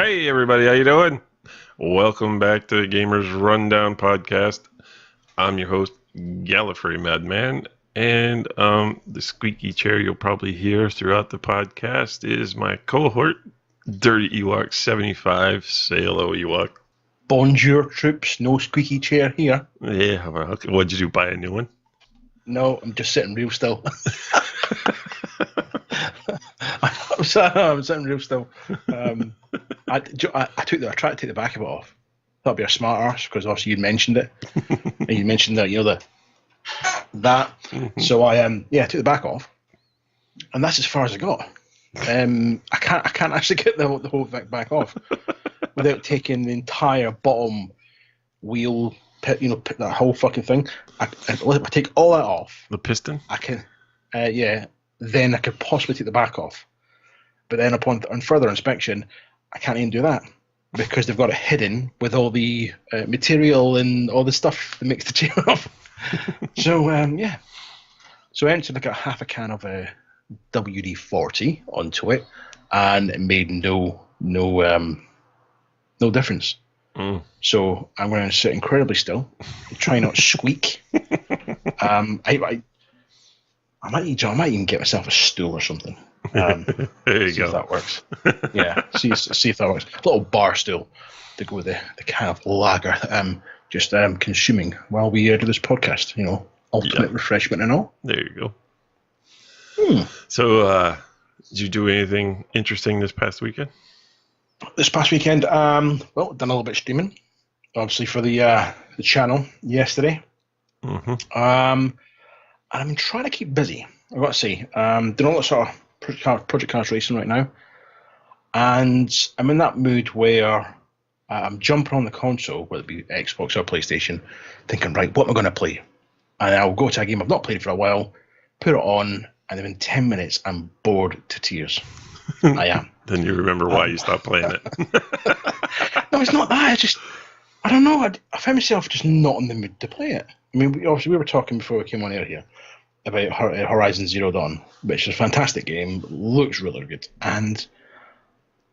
Hey everybody, how you doing? Welcome back to the Gamers Rundown podcast. I'm your host, Gallifrey Madman, and the squeaky chair you'll probably hear throughout the podcast is my cohort, Dirty Ewok 75, say hello Ewok. Bonjour, troops. No squeaky chair here. Yeah, well, okay. What'd you do, buy a new one? No, I'm just sitting real still. I'm sitting real still. I tried to take the back of it off. That'd be a smart arse because obviously you'd mentioned it, and you mentioned that that. So I took the back off, and that's as far as I got. I can't actually get the whole thing back off without taking the entire bottom wheel. That whole fucking thing. I take all that off. The piston? I can, then I could possibly take the back off. But then on further inspection, I can't even do that because they've got it hidden with all the material and all the stuff that makes the chair up. So so I entered like a half a can of WD-40 onto it, and it made no difference. So I'm going to sit incredibly still, try not to squeak. I might even get myself a stool or something. There you See go. if that works. Yeah, see if that works. A little bar stool to go with the kind of lager that I'm just consuming while we do this podcast. Ultimate refreshment and all. There you go. So, did you do anything interesting this past weekend? This past weekend, done a little bit of streaming, obviously for the channel yesterday. Mm-hmm. And I'm trying to keep busy. I've got to say, doing all that sort of Project Cars racing right now, and I'm in that mood where I'm jumping on the console, whether it be Xbox or PlayStation, thinking, right, what am I going to play? And I'll go to a game I've not played for a while, put it on, and then in 10 minutes I'm bored to tears. I am. Then you remember why you stopped playing it. No, it's not that. I don't know. I found myself just not in the mood to play it. I mean, we were talking before we came on air here about Horizon Zero Dawn, which is a fantastic game, looks really good. And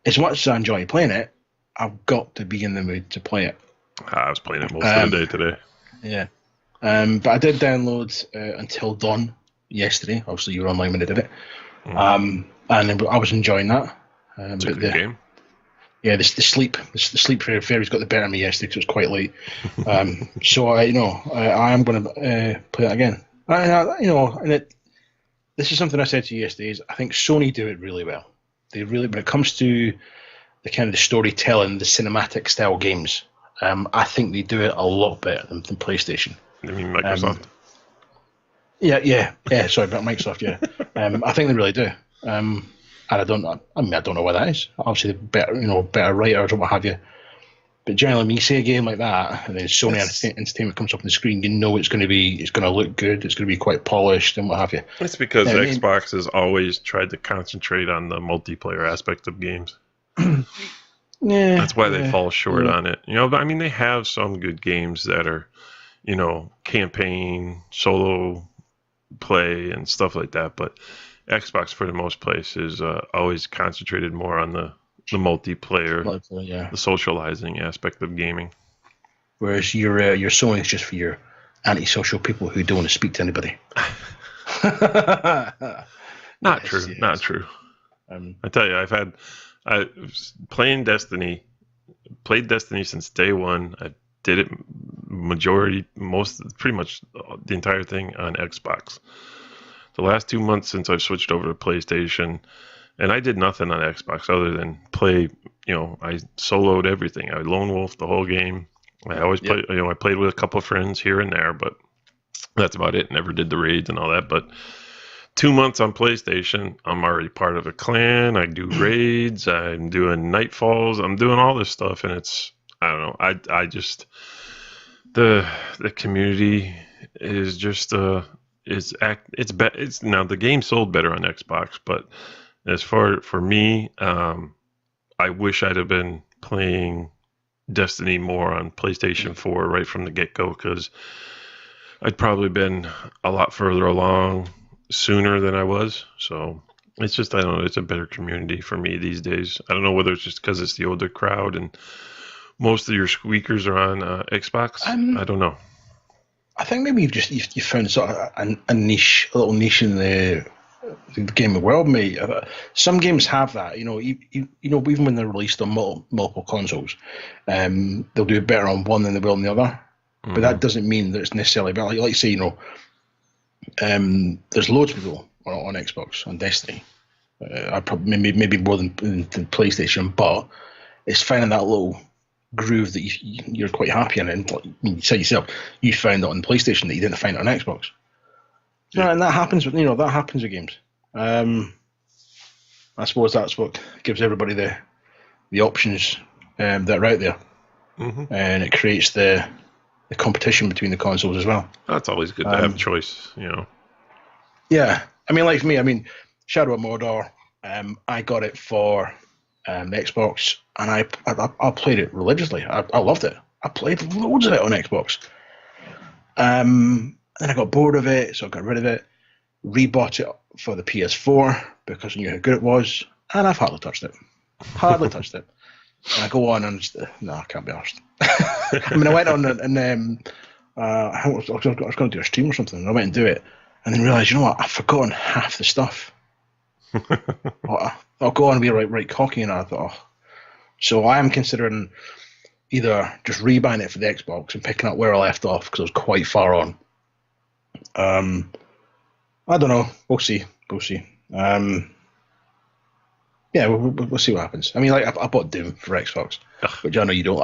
as much as I enjoy playing it, I've got to be in the mood to play it. I was playing it most of the day today. Yeah. But I did download Until Dawn yesterday. Obviously, you were online when I did it. And I was enjoying that. It's a good game. Yeah, the sleep fairy's got the better of me yesterday because it was quite late. So I am going to play it again. This is something I said to you yesterday. Is I think Sony do it really well. They really, when it comes to the kind of the storytelling, the cinematic style games, I think they do it a lot better than PlayStation. You mean Microsoft? Yeah. Sorry about Microsoft. Yeah, I think they really do. And I don't know what that is. Obviously, better writers or what have you. But generally, when you see a game like that, and then Sony Entertainment comes up on the screen, it's going to look good. It's going to be quite polished and what have you. It's because Xbox has always tried to concentrate on the multiplayer aspect of games. Yeah, that's why they fall short on it. I mean, they have some good games that are, campaign, solo play, and stuff like that, but Xbox, for the most place, is always concentrated more on the multiplayer, the socializing aspect of gaming. Whereas your Sony is just for your antisocial people who don't want to speak to anybody. Not true. I tell you, I played Destiny since day one. I did it pretty much the entire thing on Xbox. The last 2 months since I've switched over to PlayStation, and I did nothing on Xbox other than play. I soloed everything. I lone wolfed the whole game. I always play. I played with a couple of friends here and there, but that's about it. Never did the raids and all that. But 2 months on PlayStation, I'm already part of a clan. I do raids. I'm doing nightfalls. I'm doing all this stuff, and it's, I don't know. I just, the community is just it's now the game sold better on Xbox, but as for me, I wish I'd have been playing Destiny more on PlayStation 4 right from the get-go, because I'd probably been a lot further along sooner than I was. So It's just, I don't know, it's a better community for me these days. I don't know whether it's just because it's the older crowd and most of your squeakers are on Xbox. I don't know. I think maybe you've found sort of a niche, a little niche in the gaming world, mate. Some games have that, even when they're released on multiple consoles, they'll do better on one than they will on the other. But that doesn't mean that it's necessarily better. Like say, there's loads of people on Xbox on Destiny. I probably maybe more than PlayStation, but it's finding that little groove that you're quite happy in. And you said yourself, you found it on PlayStation that you didn't find it on Xbox. Yeah. And that happens with games. I suppose that's what gives everybody the options that are out there, and it creates the competition between the consoles as well. That's always good to have choice, Yeah, I mean, like for me, Shadow of Mordor, I got it for the Xbox, and I played it religiously. I loved it. I played loads of it on Xbox. Then I got bored of it, so I got rid of it. Rebought it for the PS4 because I knew how good it was, and I've hardly touched it. And I go on and I can't be arsed. I went on and I was going to do a stream or something, and I went and do it, and then realised, I've forgotten half the stuff. I'll go on and be right cocky, and I thought, so I am considering either just rebuying it for the Xbox and picking up where I left off because I was quite far on. I don't know. We'll see. Yeah, we'll see what happens. I mean, like I bought Doom for Xbox, which I know you don't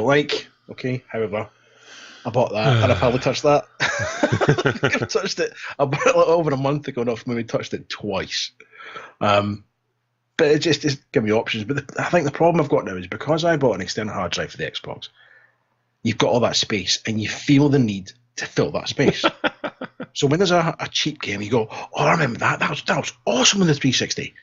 like. Okay, however, I bought that, and I probably touched that. I've touched it. I bought it over a month ago, and I've maybe touched it twice. But it just give me options. But I think the problem I've got now is because I bought an external hard drive for the Xbox, you've got all that space, and you feel the need to fill that space. So when there's a cheap game, you go, "Oh, I remember that. That was awesome in the 360."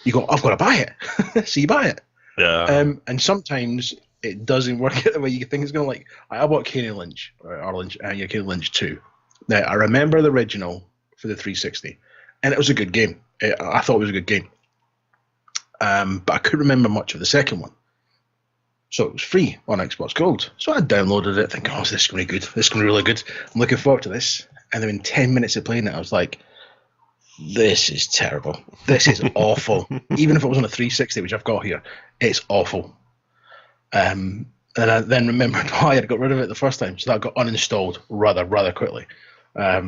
You go, "I've got to buy it." So you buy it. Yeah. And sometimes it doesn't work out the way you think it's going to. Like I bought Kane and Lynch, Kane and Lynch 2. Now I remember the original for the 360, and it was a good game. I thought it was a good game. But I couldn't remember much of the second one. So it was free on Xbox Gold. So I downloaded it thinking, this is going to be good. This is going to be really good. I'm looking forward to this. And then in 10 minutes of playing it, I was like, this is terrible. This is awful. Even if it was on a 360, which I've got here, it's awful. And I then remembered why I got rid of it the first time. So that got uninstalled rather quickly. Yeah,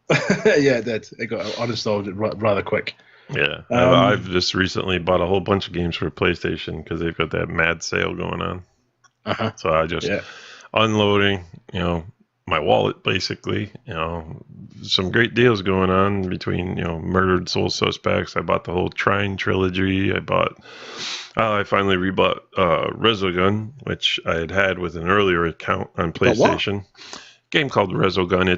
it did. It got uninstalled rather quick. Yeah, I've just recently bought a whole bunch of games for PlayStation because they've got that mad sale going on. So I just unloading, my wallet basically. Some great deals going on between Murdered Soul Suspects. I bought the whole Trine trilogy. I finally rebought Resogun, which I had with an earlier account on PlayStation. Game called Resogun.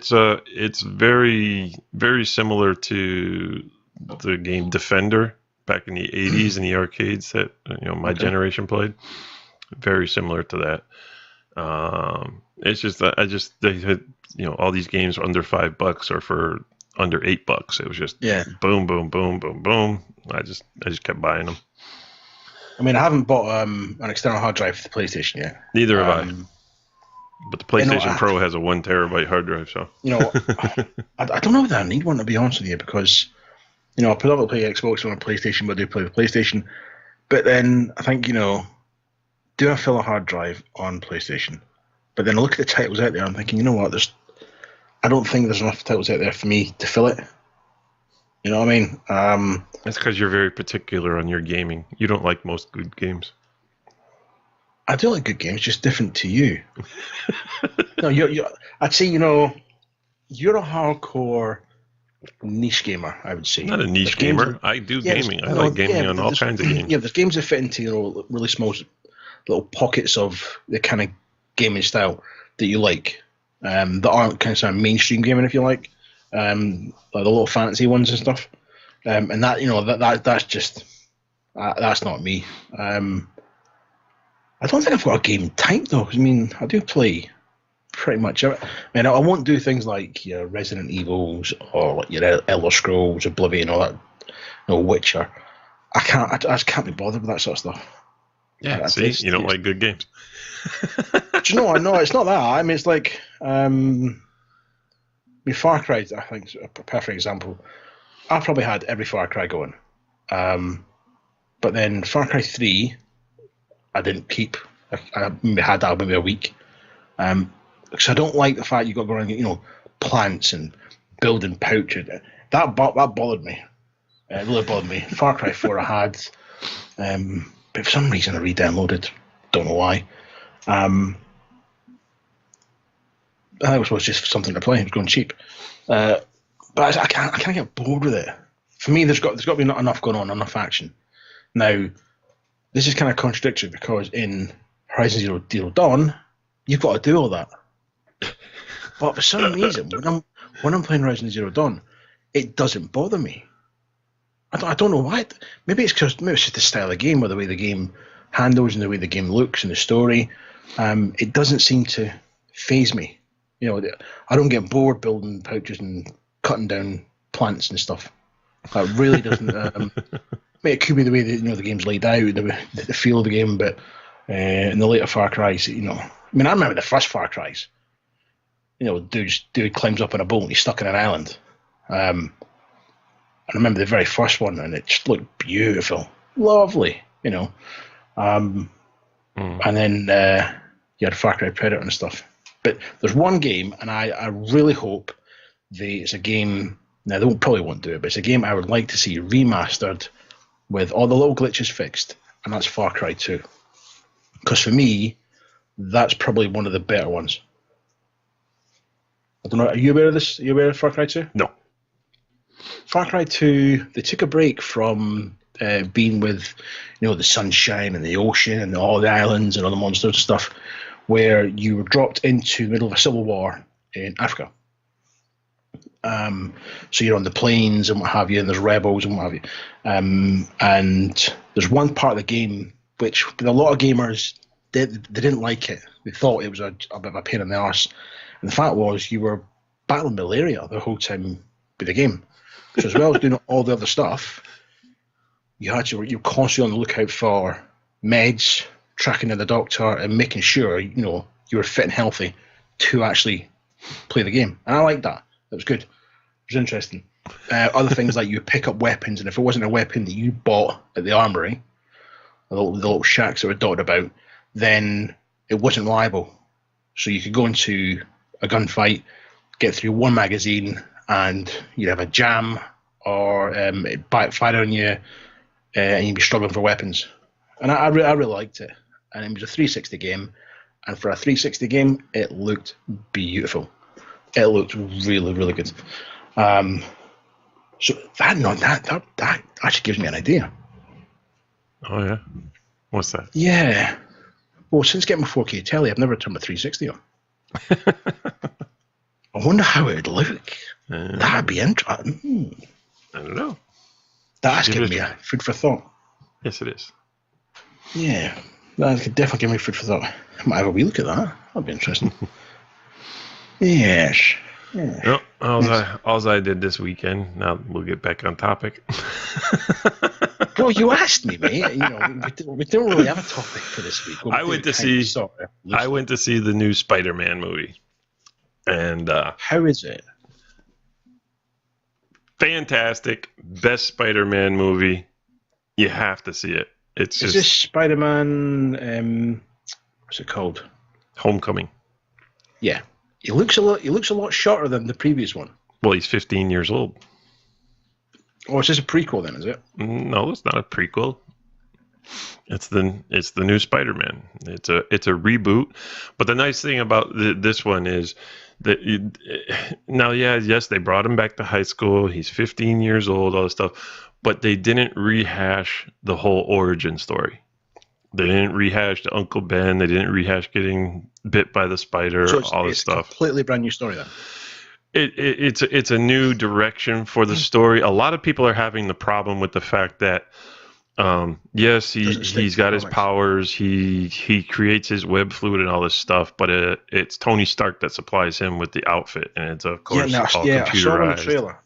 It's very very similar to the game Defender back in the 80s in the arcades that my generation played. Very similar to that. It's just that they had all these games are under $5 or for under $8. It was just boom boom boom boom boom. I just kept buying them. I mean, I haven't bought an external hard drive for the PlayStation yet. Neither have I. But the PlayStation Pro has a 1 terabyte hard drive, so I don't know that I need one, to be honest with you, because I predominantly play Xbox on a PlayStation, but I do play the PlayStation. But then I think, do I fill a hard drive on PlayStation? But then I look at the titles out there, I'm thinking, you know what, I don't think there's enough titles out there for me to fill it. You know what I mean? That's because you're very particular on your gaming. You don't like most good games. I do like good games, just different to you. No, I'd say, you're a hardcore niche gamer, I would say. Not a niche gamer. I do gaming. I like gaming on all kinds of games. Yeah, there's games that fit into really small little pockets of the kind of gaming style that you like, that aren't kind of mainstream gaming, if you like the little fantasy ones and stuff. And that that's just that's not me. I don't think I've got a game type though. I mean, I do play pretty much. I won't do things like your Resident Evils or like your Elder Scrolls, Oblivion, all that Witcher. I just can't be bothered with that sort of stuff. Yeah, see, you don't like good games. Do you know what? No, it's not that. I mean, it's like Far Cry, I think, is a perfect example. I probably had every Far Cry going. But then Far Cry 3, I didn't keep. I maybe had that maybe a week. Because I don't like the fact you got going, plants and building pouches. That bothered me. It really bothered me. Far Cry 4 I had, but for some reason I re-downloaded. Don't know why. I think it was just something to play. It was going cheap. But I can't get bored with it. For me, there's got to be not enough going on, enough action. Now, this is kind of contradictory because in Horizon Zero Dawn, you've got to do all that. But for some reason, when I'm playing Horizon Zero Dawn, it doesn't bother me. I don't know why. Maybe it's just the style of the game, or the way the game handles and the way the game looks and the story. It doesn't seem to faze me. I don't get bored building pouches and cutting down plants and stuff. That really doesn't. It could be the way that the game's laid out, the feel of the game, but in the later Far Cry's, I remember the first Far Cry's. Dude climbs up on a boat and he's stuck in an island. I remember the very first one, and it just looked beautiful, lovely, And then you had Far Cry Predator and stuff. But there's one game, and I really hope it's a game. Now they probably won't do it, but it's a game I would like to see remastered with all the little glitches fixed, and that's Far Cry 2. Because for me, that's probably one of the better ones. I don't know. Are you aware of this? Are you aware of Far Cry 2? No. Far Cry 2, they took a break from being with, the sunshine and the ocean and all the islands and all the monsters and stuff, where you were dropped into the middle of a civil war in Africa. So you're on the plains and what have you, and there's rebels and what have you. And there's one part of the game which a lot of gamers they didn't like it. They thought it was a bit of a pain in the arse. And the fact was you were battling malaria the whole time with the game. So as well as doing all the other stuff, you're constantly on the lookout for meds, tracking down the doctor, and making sure you were fit and healthy to actually play the game. And I like that. That was good. It was interesting. Other things like you pick up weapons, and if it wasn't a weapon that you bought at the armory, the little shacks that were dotted about, then it wasn't reliable. So you could go into a gunfight, get through one magazine, and you'd have a jam, or it'd backfire on you, and you'd be struggling for weapons. And I really liked it. And it was a 360 game, and for a 360 game, it looked beautiful. It looked really, really good. So that actually gives me an idea. Oh yeah, what's that? Yeah. Well, since getting my 4K telly, I've never turned my 360 on. I wonder how it would look. That'd be interesting. I don't know. That's giving me food for thought. Yes, it is. Yeah, that could definitely give me food for thought. I might have a wee look at that. That'd be interesting. Yes. Yeah. No, all I did this weekend. Now we'll get back on topic. Well, you asked me, mate. We don't really have a topic for this week. I went to see the new Spider-Man movie, and how is it? Fantastic, best Spider-Man movie. You have to see it. Is this Spider-Man? What's it called? Homecoming. Yeah, he looks a lot shorter than the previous one. Well, he's 15 years old. Oh, is this a prequel then? Is it? No, it's not a prequel. It's the new Spider-Man. It's a reboot. But the nice thing about this one is that yes, they brought him back to high school. He's 15 years old, all this stuff. But they didn't rehash the whole origin story. They didn't rehash the Uncle Ben. They didn't rehash getting bit by the spider. So all this stuff. It's a completely brand new story then. It's a new direction for the story. A lot of people are having the problem with the fact that Yes, Doesn't stick he's to the got his comics. powers. He creates his web fluid and all this stuff, but it's Tony Stark that supplies him with the outfit, and it's of Yeah, course no, all yeah, I saw him in the computerized. trailer.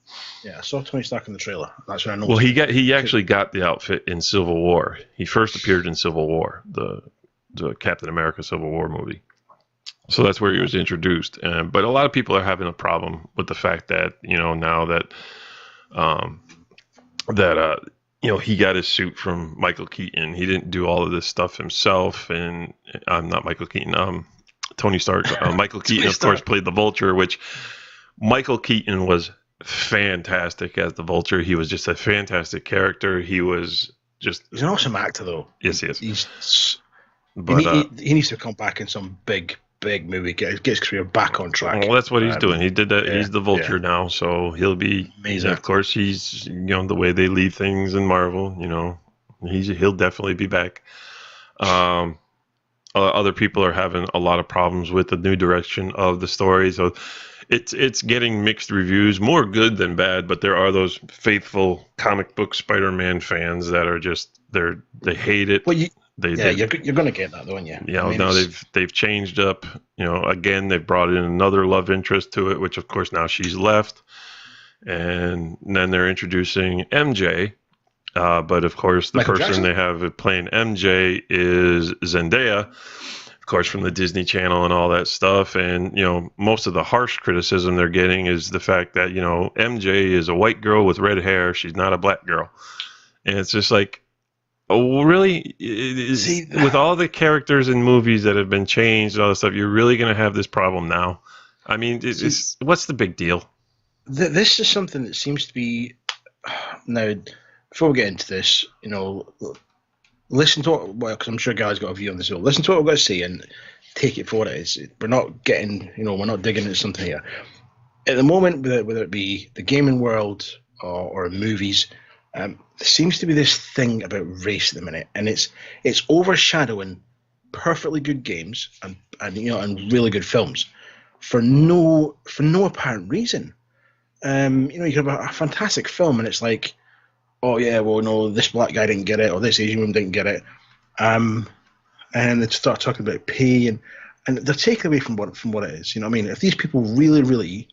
Yeah, I saw Tony Stark in the trailer. That's when I Well, noticed it. he 'Cause- actually got the outfit in Civil War. He first appeared in Civil War, the Captain America Civil War movie. So that's where he was introduced. But a lot of people are having a problem with the fact that now that um, that he got his suit from Michael Keaton. He didn't do all of this stuff himself, and I'm not Michael Keaton. Tony Stark. Michael Keaton, of course, played the Vulture, which Michael Keaton was fantastic as the Vulture. He was just a fantastic character. He was just He's an awesome actor, though. yes, yes. He, But he needs to come back in some big movie, get his career back on track. well, that's what he's doing. He did that. Yeah, He's the Vulture now, so he'll be amazing. Of course, he's the way they leave things in Marvel. He'll definitely be back. Other people are having a lot of problems with the new direction of the story, so it's getting mixed reviews, more good than bad. But there are those faithful comic book Spider-Man fans that are just they hate it. Well, you're going to get that, though, aren't you? Yeah, now they've changed up. Again, they've brought in another love interest to it, which of course now she's left, and then they're introducing MJ. But of course, the Michael person Jackson? they have playing MJ is Zendaya, of course, from the Disney Channel and all that stuff. And most of the harsh criticism they're getting is the fact that MJ is a white girl with red hair. She's not a black girl, and it's just like, oh, really? See, With all the characters in movies that have been changed and all this stuff, you're really going to have this problem now? I mean, what's the big deal? This is something that seems to be now. Before we get into this, listen to what, because I'm sure guys got a view on this. Listen to what we've got to say and take it for what it is. We're not getting, we're not digging into something here. At the moment, whether it be the gaming world or movies, there seems to be this thing about race at the minute, and it's overshadowing perfectly good games and really good films for no apparent reason. You can have a fantastic film, and it's like, oh yeah, well no, this black guy didn't get it, or this Asian woman didn't get it, and they start talking about pay, and they're taken away from what it is. I mean, if these people really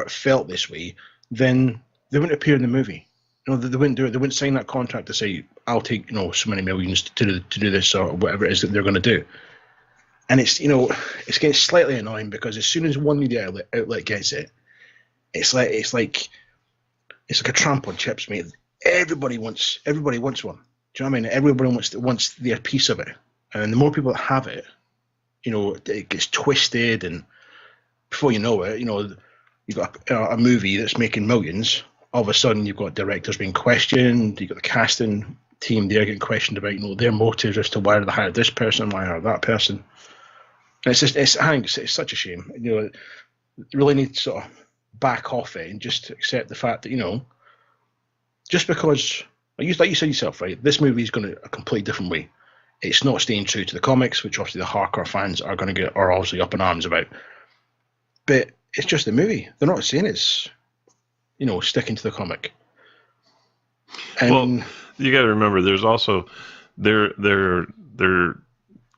felt this way, then they wouldn't appear in the movie. They wouldn't do it. They wouldn't sign that contract to say, I'll take so many millions to do this or whatever it is that they're going to do. And it's it's getting slightly annoying because as soon as one media outlet gets it, it's like a tramp on chips, mate. Everybody wants one. Do you know what I mean? Everybody wants their piece of it, and the more people that have it, it gets twisted, and before you know it, you've got a movie that's making millions. All of a sudden, you've got directors being questioned. You've got the casting team there getting questioned about their motives as to why they hired this person, why they hired that person. And I think it's such a shame. You really need to sort of back off it and just accept the fact that just because, like you said yourself, right, this movie is going a completely different way. It's not staying true to the comics, which obviously the hardcore fans are obviously up in arms about. But it's just a movie. They're not saying it's, sticking to the comic. And well, you got to remember, there's also they're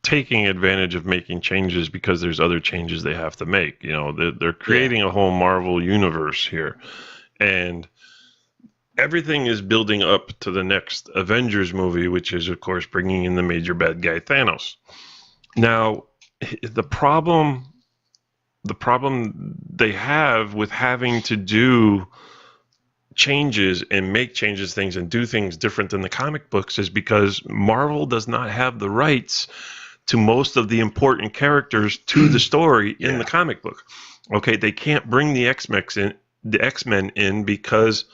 taking advantage of making changes because there's other changes they have to make. They're creating a whole Marvel universe here, and everything is building up to the next Avengers movie, which is, of course, bringing in the major bad guy Thanos. Now, the problem they have with having to do changes and make changes things and do things different than the comic books is because Marvel does not have the rights to most of the important characters to the story in the comic book. Okay, they can't bring the X-Men in because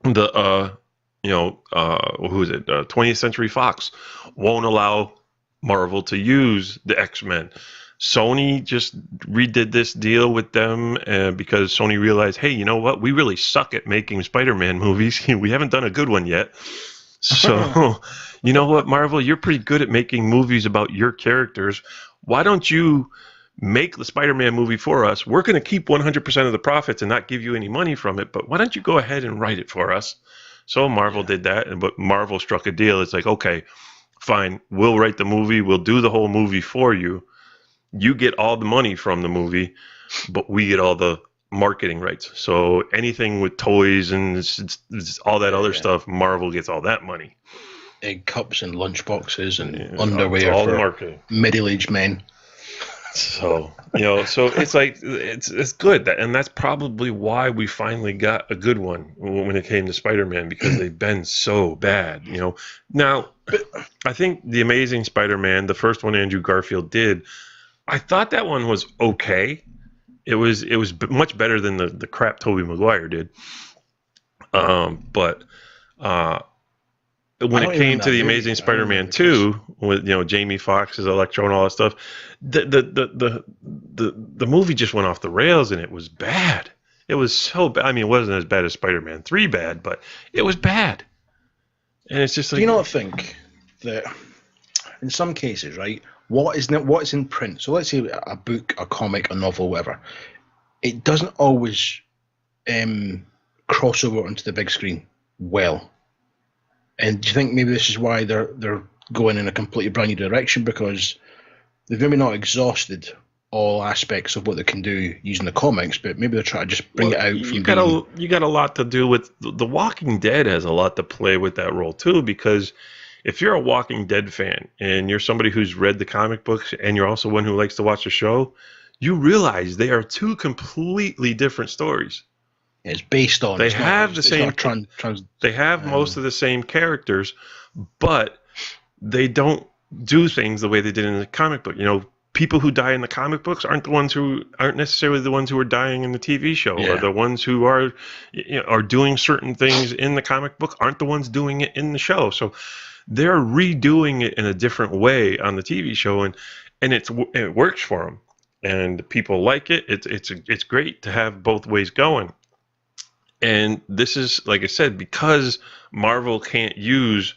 the who is it? 20th Century Fox won't allow Marvel to use the X-Men. Sony just redid this deal with them because Sony realized, hey, you know what? We really suck at making Spider-Man movies. We haven't done a good one yet. So, you know what, Marvel? You're pretty good at making movies about your characters. Why don't you make the Spider-Man movie for us? We're going to keep 100% of the profits and not give you any money from it, but why don't you go ahead and write it for us? So Marvel did that, but Marvel struck a deal. It's like, okay, fine, we'll write the movie, we'll do the whole movie for you. You get all the money from the movie, but we get all the marketing rights. So anything with toys and it's all that other stuff, Marvel gets all that money. Egg cups and lunch boxes and underwear all for the marketing. Middle-aged men. So so it's like it's good, and that's probably why we finally got a good one when it came to Spider-Man, because they've been so bad. Now I think the Amazing Spider-Man, the first one Andrew Garfield did, I thought that one was okay. It was much better than the crap Tobey Maguire did. But when it came to the Amazing Spider-Man 2, with Jamie Foxx's Electro and all that stuff, the movie just went off the rails, and it was bad. It was so bad. I mean, it wasn't as bad as Spider-Man 3 bad, but it was bad. And it's just like, do you not think that in some cases, right, what is in print? So let's say a book, a comic, a novel, whatever. It doesn't always cross over onto the big screen well. And do you think maybe this is why they're going in a completely brand new direction, because they've maybe not exhausted all aspects of what they can do using the comics, but maybe they're trying to just bring it out from you got a lot to do with The Walking Dead has a lot to play with that role too, because if you're a Walking Dead fan and you're somebody who's read the comic books and you're also one who likes to watch the show, you realize they are two completely different stories. It's based on. They have the same. They have most of the same characters, but they don't do things the way they did in the comic book. People who die in the comic books aren't necessarily the ones who are dying in the TV show, or the ones who are doing certain things in the comic book aren't the ones doing it in the show. So they're redoing it in a different way on the TV show, and it works for them, and people like it. It's great to have both ways going. And this is, like I said, because Marvel can't use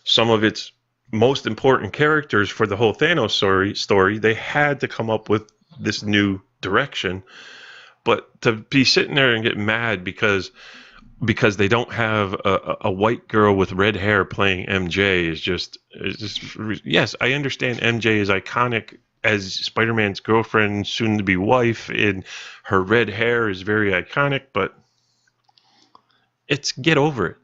some of its most important characters for the whole Thanos story, they had to come up with this new direction. But to be sitting there and get mad because they don't have a white girl with red hair playing MJ is just yes, I understand MJ is iconic as Spider-Man's girlfriend, soon to be wife, and her red hair is very iconic, but get over it.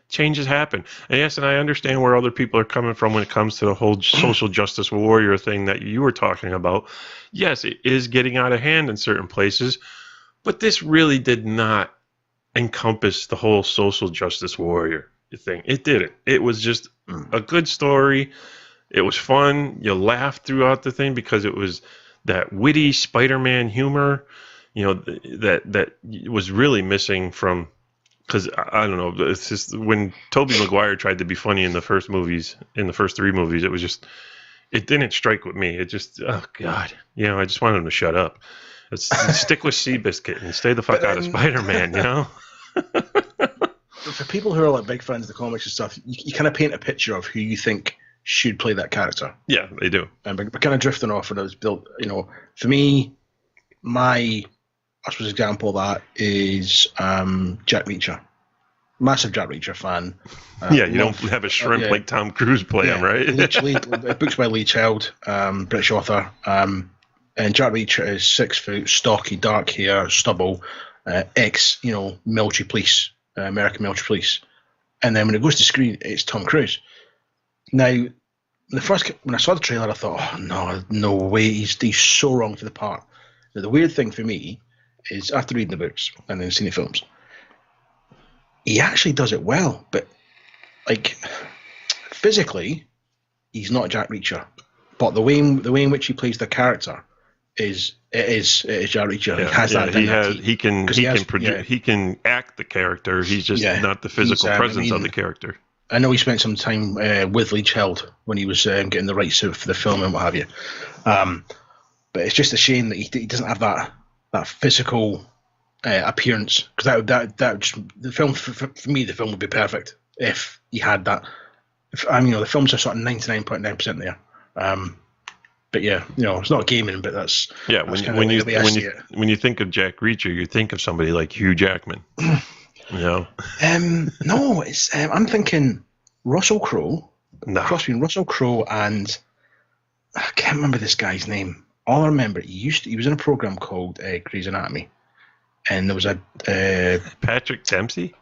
Changes happen. And yes, and I understand where other people are coming from when it comes to the whole social justice warrior thing that you were talking about. Yes, it is getting out of hand in certain places, but this really did not encompass the whole social justice warrior thing. It didn't. It was just a good story. It was fun. You laughed throughout the thing because it was that witty Spider-Man humor, that was really missing from. Because I don't know, it's just when Tobey Maguire tried to be funny in the first three movies, it was just, it didn't strike with me. It just, oh God, I just wanted him to shut up. Stick with Seabiscuit and stay the fuck out of Spider-Man, For people who are like big fans of the comics and stuff, you kind of paint a picture of who you think should play that character. Yeah, they do. And we're kind of drifting off, and it was built, for me, I suppose example of that is Jack Reacher. Massive Jack Reacher fan. You don't have a shrimp like Tom Cruise play him, right? Books by Lee Child, British author. And Jack Reacher is 6 foot, stocky, dark hair, stubble, military police, American military police. And then when it goes to screen, it's Tom Cruise. Now, when I saw the trailer, I thought, oh no way, he's so wrong for the part. Now, the weird thing for me is after reading the books and then seeing the films, he actually does it well, but like physically, he's not Jack Reacher. But the way in which he plays the character is Jack Reacher. Yeah, he has that. He can act the character. He's just not the physical presence of the character. I know he spent some time with Lee Child when he was getting the rights for the film and what have you. But it's just a shame that he doesn't have that physical appearance, because that just, the film for me, the film would be perfect if he had that. The films are sort of 99.9% there. But it's not gaming, but that's when you think of Jack Reacher, you think of somebody like Hugh Jackman. No. No, it's I'm thinking Russell Crowe. No. Cross between Russell Crowe and I can't remember this guy's name. All I remember, he was in a program called Grey's Anatomy, and there was a Patrick Dempsey.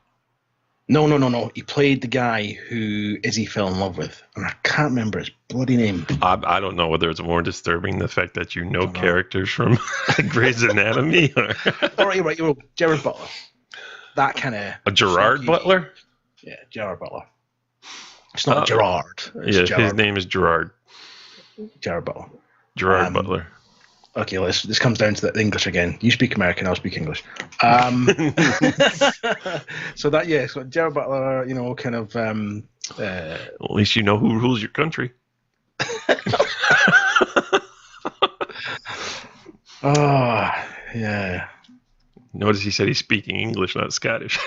No. He played the guy who Izzy fell in love with, and I can't remember his bloody name. I don't know whether it's more disturbing the fact that you know characters from Grey's Anatomy. All right, Gerard Butler. That kind of a Gerard Butler. Yeah, Gerard Butler. It's not Gerard. It's Gerard. His name is Gerard. Gerard Butler. Gerard Butler. Okay, this comes down to the English again. You speak American, I'll speak English. So Gerard Butler, kind of. At least you know who rules your country. Oh, yeah. Notice he said he's speaking English, not Scottish.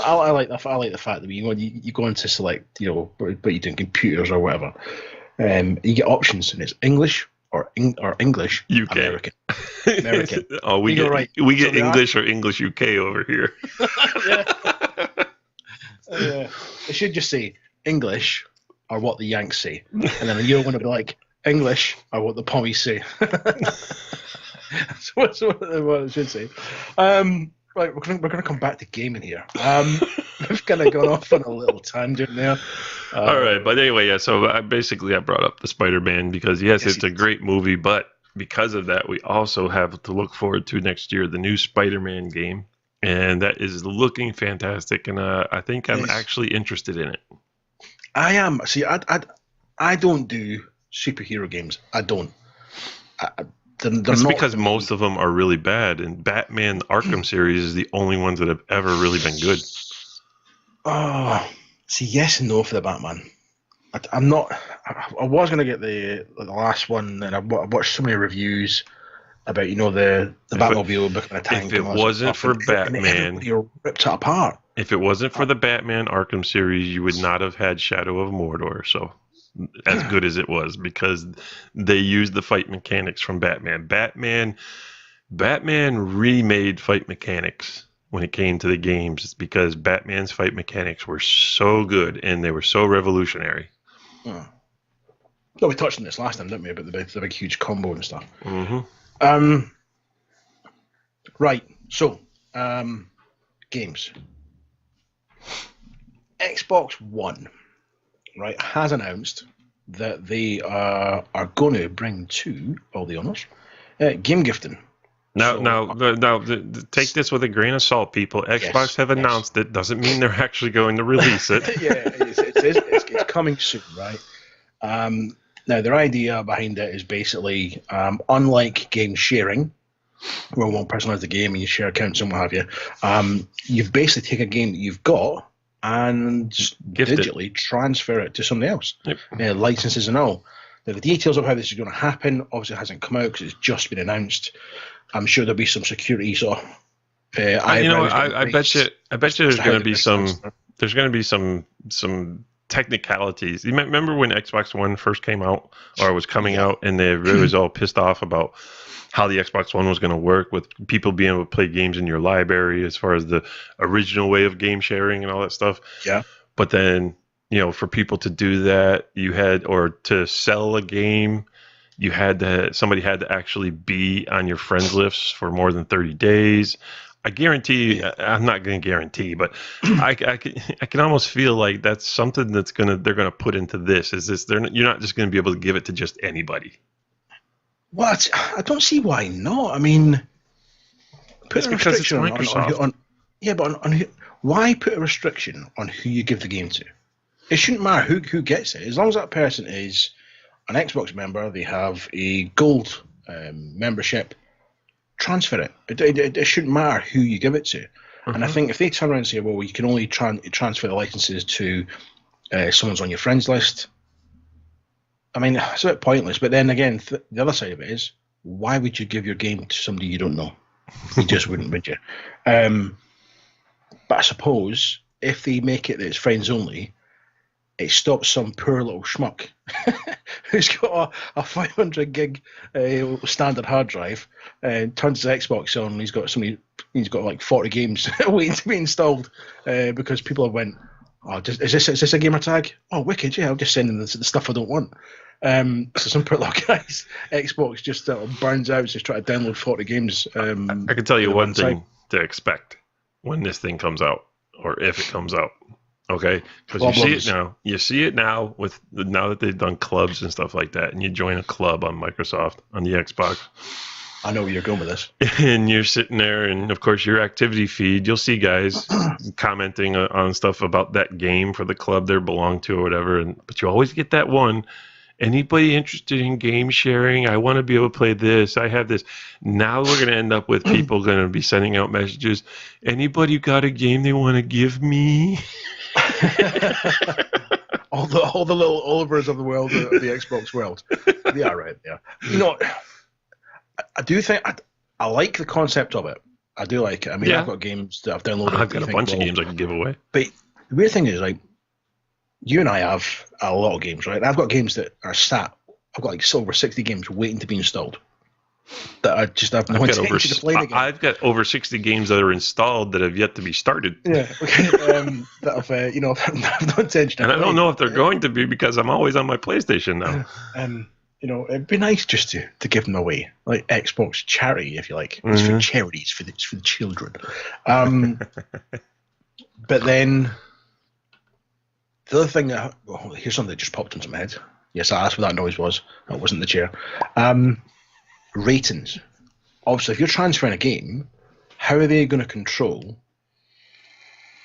I like the fact that you go into select, what you're doing, computers or whatever. You get options, and it's English or English UK. American. Oh, we get English or English UK over here. Yeah. It should just say English or what the Yanks say, and then you're going to be like English or what the Pommies say. So what it should say. Right, we're going to come back to gaming here. We've kind of gone off on a little tangent there. All right, but anyway, so I brought up the Spider-Man because, yes, it's a great movie, but because of that, we also have to look forward to next year the new Spider-Man game, and that is looking fantastic, and I think I'm actually interested in it. I am. See, I don't do superhero games. I don't. That's because most of them are really bad, and Batman Arkham series is the only ones that have ever really been good. Oh, see, yes and no for the Batman. I'm not. I was going to get the last one, and I watched so many reviews about the Batmobile becoming a tank. If it wasn't for Batman, you ripped it apart. If it wasn't for the Batman Arkham series, you would not have had Shadow of Mordor. So. As good as it was, because they used the fight mechanics from Batman. Batman remade fight mechanics when it came to the games because Batman's fight mechanics were so good and they were so revolutionary. Oh. Well, we touched on this last time, didn't we, about the big huge combo and stuff. Mm-hmm. Right. So, games. Xbox One. Right, has announced that they are going to bring to all the owners game gifting. Now, take this with a grain of salt, people. Xbox have announced it. Doesn't mean they're actually going to release it. It's coming soon, right? Now, their idea behind it is basically, unlike game sharing, where one person has the game and you share accounts and what have you, you've basically take a game that you've got and digitally transfer it to somebody else. Yep. Licenses and all. Now, the details of how this is going to happen obviously hasn't come out because it's just been announced. I'm sure there'll be some security. So, I bet you there's going to be some. There's going to be some technicalities. You remember when Xbox One first came out or was coming out, and they was all pissed off about how the Xbox One was going to work with people being able to play games in your library as far as the original way of game sharing and all that stuff. Yeah. But then, for people to do that, or to sell a game, somebody had to actually be on your friends list for more than 30 days. I guarantee, I'm not going to guarantee, but I can almost feel like that's something they're going to put into this. You're not just going to be able to give it to just anybody. Well, I don't see why not. I mean, put a restriction on Microsoft. Why put a restriction on who you give the game to? It shouldn't matter who gets it. As long as that person is an Xbox member, they have a gold membership, transfer it. It shouldn't matter who you give it to. Mm-hmm. And I think if they turn around and say, well, you can only transfer the licenses to someone's on your friends list, I mean, it's a bit pointless. But then again, the other side of it is, why would you give your game to somebody you don't know? You just wouldn't, would you? But I suppose if they make it that it's friends only, it stops some poor little schmuck who's got a 500 gig standard hard drive, turns his Xbox on, and he's got like 40 games waiting to be installed because people have went, oh, is this a gamer tag? Oh, wicked, yeah, I'll just send them the stuff I don't want. So some poor little guy's Xbox just burns out, just trying to download 40 games. I can tell you one thing to expect when this thing comes out, or if it comes out. Okay, because you see it now now that they've done clubs and stuff like that, and you join a club on Microsoft on the Xbox. I know where you're going with this. And you're sitting there, and of course your activity feed, you'll see guys commenting on stuff about that game for the club they belong to or whatever. But you always get that one. Anybody interested in game sharing? I want to be able to play this. I have this. Now we're going to end up with people going to be sending out messages. Anybody got a game they want to give me? all the little Olivers of the world, of the Xbox world. They are right there. You know, I do think I like the concept of it. I do like it. I mean, I've got games that I've downloaded. I've got a bunch of games I can give away. But the weird thing is, like, you and I have a lot of games, right? I've got games that are sat. I've got like over 60 games waiting to be installed that I just have no intention of playing again. I've got over 60 games that are installed that have yet to be started. Yeah, okay. That have have no intention. And I don't know if they're going to be because I'm always on my PlayStation now. It'd be nice just to give them away, like Xbox charity, if you like. It's for charities, for the children. But then. The other thing, here's something that just popped into my head. Yes, that's what that noise was. That wasn't the chair. Ratings. Obviously, if you're transferring a game, how are they going to control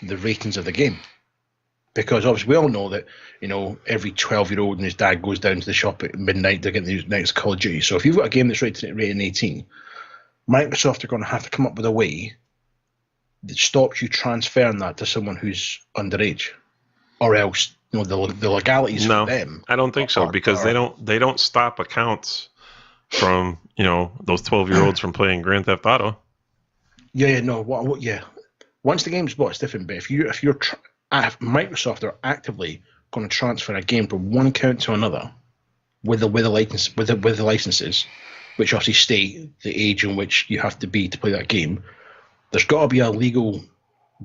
the ratings of the game? Because obviously we all know that, every 12-year-old and his dad goes down to the shop at midnight to get the next Call of Duty. So if you've got a game that's rated 18, Microsoft are going to have to come up with a way that stops you transferring that to someone who's underage. Or else, the legalities for them. I don't think so because they don't stop accounts from those 12-year-olds from playing Grand Theft Auto. Yeah. Once the game's bought, it's different. But if Microsoft are actively going to transfer a game from one account to another with the licenses, which obviously state the age in which you have to be to play that game, there's got to be a legal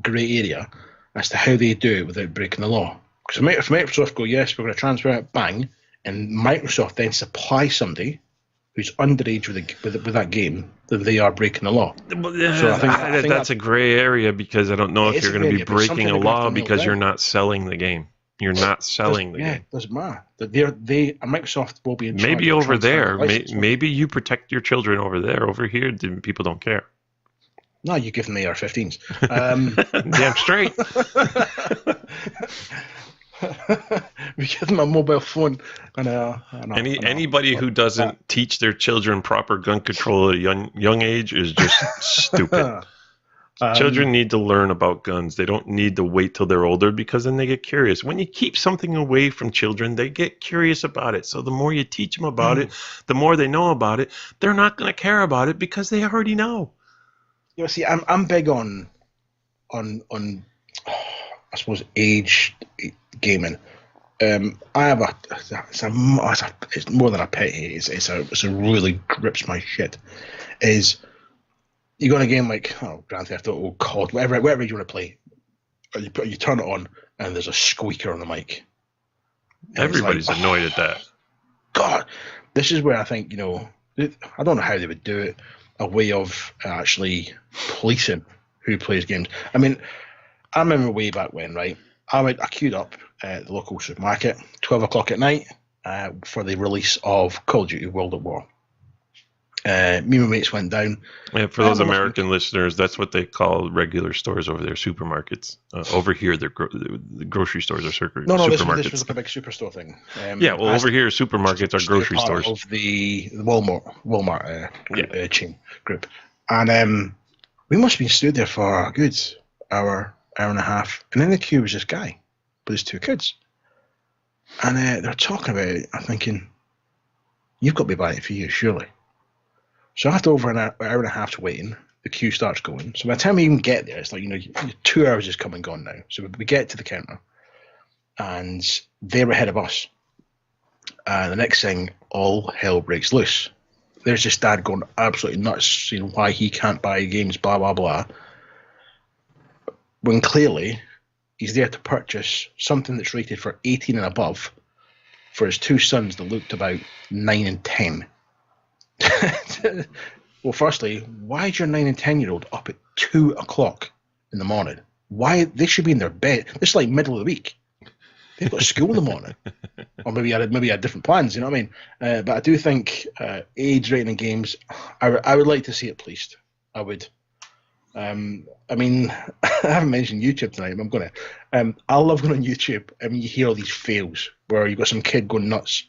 grey area as to how they do it without breaking the law. Because if Microsoft go, yes, we're going to transfer it, bang, and Microsoft then supply somebody who's underage with that game, then they are breaking the law. So I think that's a gray area because I don't know if you're going to be breaking a law because you're not selling the game. You're not selling the game. Yeah, doesn't matter. Microsoft will be in charge. Maybe over there, maybe you protect your children over there. Over here, people don't care. No, you give them AR-15s. Damn straight. We give them a mobile phone. Anybody who doesn't teach their children proper gun control at a young age is just stupid. Children need to learn about guns. They don't need to wait till they're older because then they get curious. When you keep something away from children, they get curious about it. So the more you teach them about it, the more they know about it. They're not going to care about it because they already know. See, I'm big on I suppose age gaming. I have it's more than a pet hate. It's a really grips my shit. Is you go in a game like Grand Theft Auto, COD, whatever you want to play, you turn it on and there's a squeaker on the mic. Everybody's annoyed at that. God, this is where I think I don't know how they would do it. A way of actually policing who plays games. I mean, I remember way back when, right? I queued up at the local supermarket, 12 o'clock at night, for the release of Call of Duty World at War. Me and my mates went down. Yeah, for those American listeners, that's what they call regular stores over there, supermarkets. Over here, the grocery stores are supermarkets. No, this was like a big superstore thing. Over here, supermarkets are grocery stores. Of the Walmart chain group. And we must have been stood there for a good hour and a half. And in the queue was this guy with his two kids. And they're talking about it. I'm thinking, you've got to be buying it for you, surely. So after over an hour and a half waiting, the queue starts going. So by the time we even get there, it's like, 2 hours is come and gone now. So we get to the counter, and they're ahead of us. The next thing, all hell breaks loose. There's this dad going absolutely nuts, why he can't buy games, blah, blah, blah. When clearly he's there to purchase something that's rated for 18 and above for his two sons that looked about 9 and 10. Well, firstly, why is your 9 and 10-year-old up at 2 o'clock in the morning? Why? They should be in their bed. This is like middle of the week. They've got school in the morning. Or maybe I had different plans, you know what I mean? But I do think age rating in games, I would like to see it policed. I would. I mean, I haven't mentioned YouTube tonight, but I'm going to. I love going on YouTube. I mean, you hear all these fails where you've got some kid going nuts.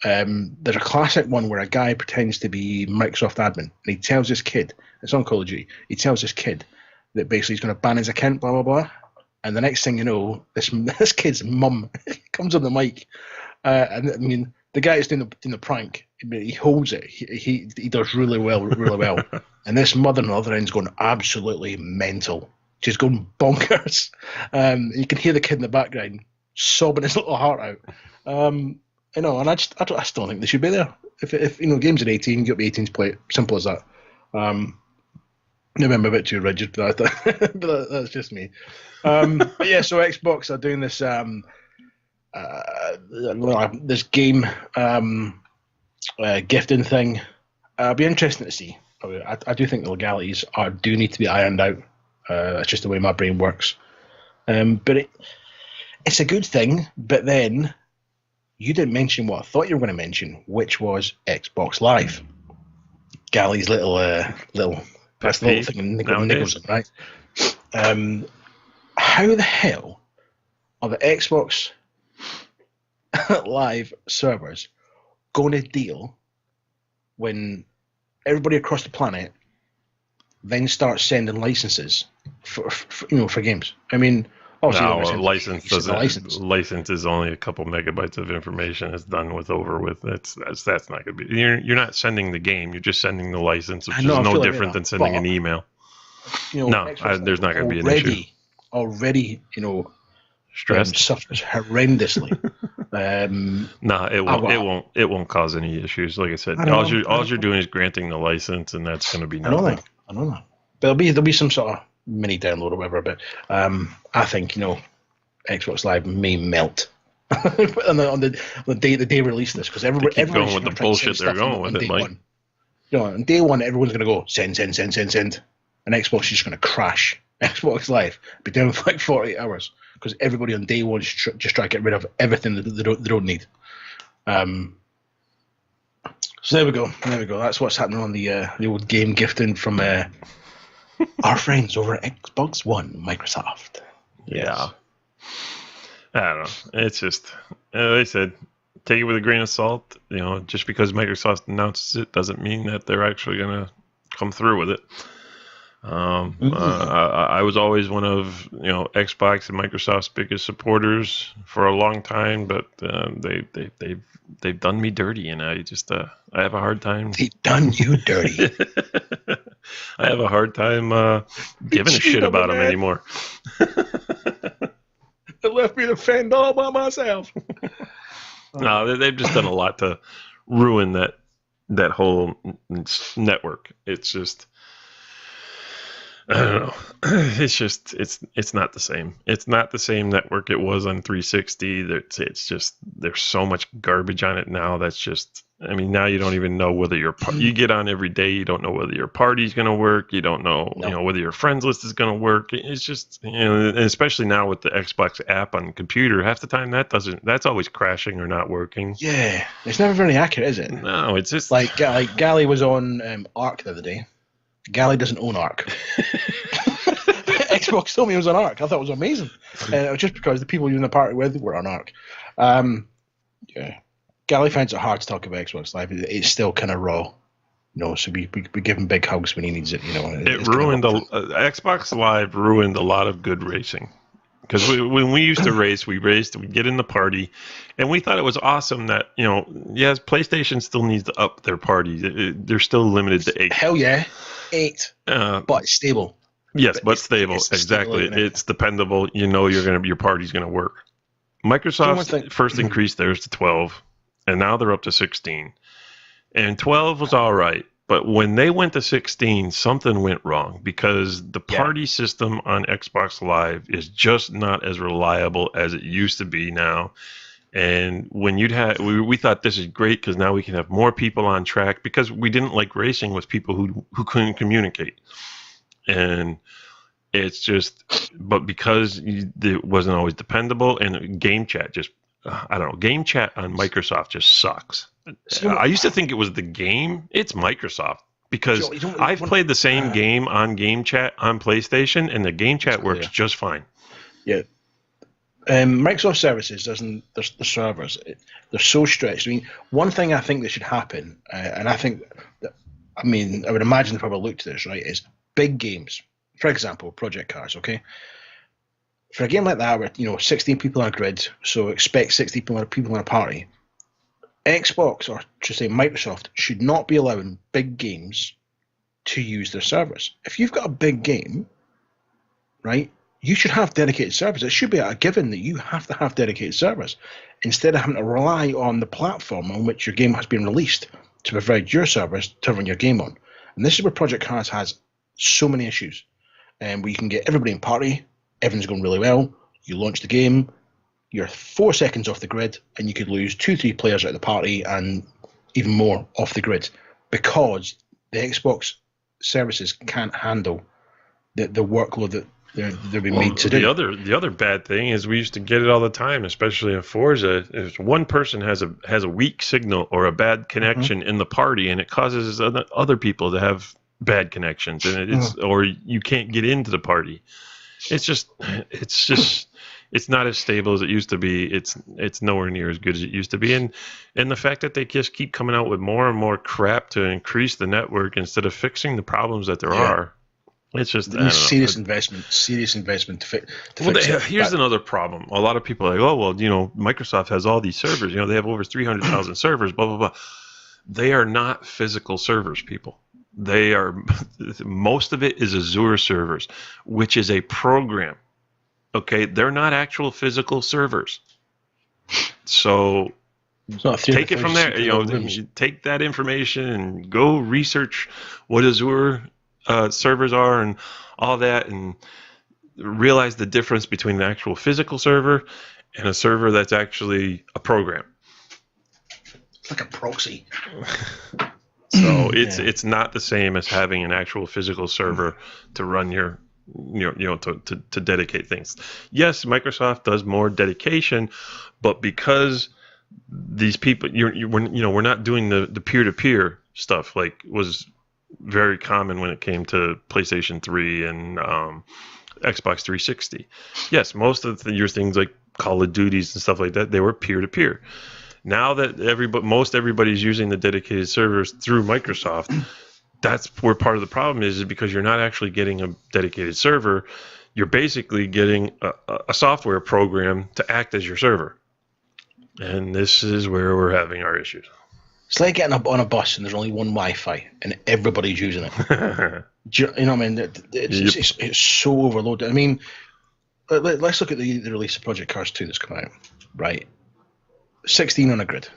There's a classic one where a guy pretends to be Microsoft admin, and he tells this kid, it's on Call of Duty, he tells this kid that basically he's going to ban his account, blah, blah, blah. And the next thing you know, this kid's mum comes on the mic. And I mean, the guy is doing the prank. He holds it. He does really well. And this mother on the other end is going absolutely mental. She's going bonkers. You can hear the kid in the background sobbing his little heart out. And I just don't think they should be there. If games are 18, you got the 18 to play it. Simple as that. Maybe I'm a bit too rigid, but that's just me. But yeah, so Xbox are doing this this game gifting thing. It'll be interesting to see. I do think the legalities do need to be ironed out. That's just the way my brain works. But it's a good thing. But then you didn't mention what I thought you were going to mention, which was Xbox Live. Gally's little thing Nicholson, right? How the hell are the Xbox Live servers going to deal when everybody across the planet then starts sending licenses for games? I mean, obviously, license is only a couple megabytes of information. It's done with, over with. That's not going to be. You're not sending the game. You're just sending the license, which is no different than sending an email. There's not going to be an issue. Already, stressed, suffers horrendously. It won't cause any issues. Like I said, all you're doing is granting the license, and that's going to be nothing. I know that. But there'll be some sort of mini download or whatever. But I think Xbox Live may melt on the day release this, because everybody's going with the bullshit they're going with it, Mike. On day one, everyone's going to go send, and Xbox is just going to crash. Xbox Live be down for like 48 hours because everybody on day one just try to get rid of everything that they don't need. So there we go. That's what's happening on the old game gifting from our friends over at Xbox One, Microsoft. Yeah. I don't know. It's just, they said, take it with a grain of salt. Just because Microsoft announces it doesn't mean that they're actually going to come through with it. I was always one of Xbox and Microsoft's biggest supporters for a long time, but they've done me dirty, and I have a hard time. They've done you dirty. I have a hard time giving a shit about them anymore. It left me to fend all by myself. No, they've just done a lot to ruin that whole network. It's just, I don't know. It's just, it's not the same. It's not the same network it was on 360. It's just, there's so much garbage on it now. That's just, I mean, now you don't even know whether you get on every day. You don't know whether your party's going to work. You don't know, whether your friends list is going to work. It's just, and especially now with the Xbox app on the computer, half the time that's always crashing or not working. Yeah. It's never very accurate, is it? No, it's just like Gally was on Arc the other day. Gally doesn't own Arc. Xbox told me it was on Arc. I thought it was amazing. It was just because the people you were in the party with were on Arc. Yeah. Gally finds it hard to talk about Xbox Live. It's still kind of raw. So we give him big hugs when he needs it. It ruined Xbox Live ruined a lot of good racing. Because when we used to race, we'd get in the party, and we thought it was awesome that, yes, PlayStation still needs to up their party. They're still limited to 8. Hell yeah, 8, but it's stable. Yes, but stable. Exactly. It's dependable. Your party's going to work. Microsoft first increased theirs to 12, and now they're up to 16. And 12 was all right, but when they went to 16, something went wrong because the party system on Xbox Live is just not as reliable as it used to be now. And when we thought this is great because now we can have more people on track, because we didn't like racing with people who couldn't communicate. And it's just, but because it wasn't always dependable, and game chat just, I don't know, game chat on Microsoft just sucks. I used to think it was the game. It's Microsoft, because I've played the same game on game chat on PlayStation, and the game chat works just fine. Yeah. Microsoft services the servers, they're so stretched. I mean, one thing I think that should happen, and I think that, I would imagine they probably looked at this, right, is big games. For example, Project Cars, okay? For a game like that, where 16 people on a grid, so expect 60 people in a party, Xbox, or to say Microsoft, should not be allowing big games to use their servers. If you've got a big game, right, you should have dedicated servers. It should be a given that you have to have dedicated servers, instead of having to rely on the platform on which your game has been released to provide your servers to run your game on. And this is where Project Cars has so many issues, and where you can get everybody in party, everything's going really well, you launch the game, you're 4 seconds off the grid, and you could lose 2-3 players out of the party and even more off the grid, because the Xbox services can't handle the workload that they're being made to do. The other bad thing is we used to get it all the time, especially in Forza. If one person has a weak signal or a bad connection in the party, and it causes other people to have bad connections, and or you can't get into the party. It's not as stable as it used to be. It's nowhere near as good as it used to be. And the fact that they just keep coming out with more and more crap to increase the network instead of fixing the problems that there are. It's just serious investment to fix it. Here's another problem. A lot of people are like, oh, well, Microsoft has all these servers. They have over 300,000 servers, blah, blah, blah. They are not physical servers, people. They are, most of it is Azure servers, which is a program. Okay, they're not actual physical servers. So take it from there. Take that information and go research what Azure servers are and all that, and realize the difference between an actual physical server and a server that's actually a program. It's like a proxy. So it's not the same as having an actual physical server to run your to dedicate things. Yes, Microsoft does more dedication, but because these people, we're not doing the peer-to-peer stuff like was very common when it came to PlayStation 3 and Xbox 360. Yes, most of your things like Call of Duties and stuff like that, they were peer-to-peer. Now that most everybody's using the dedicated servers through Microsoft, that's where part of the problem is because you're not actually getting a dedicated server. You're basically getting a software program to act as your server. And this is where we're having our issues. It's like getting on a bus and there's only one Wi-Fi and everybody's using it. Do you know what I mean? It's so overloaded. I mean, let's look at the release of Project Cars 2 that's come out, right? 16 on a grid.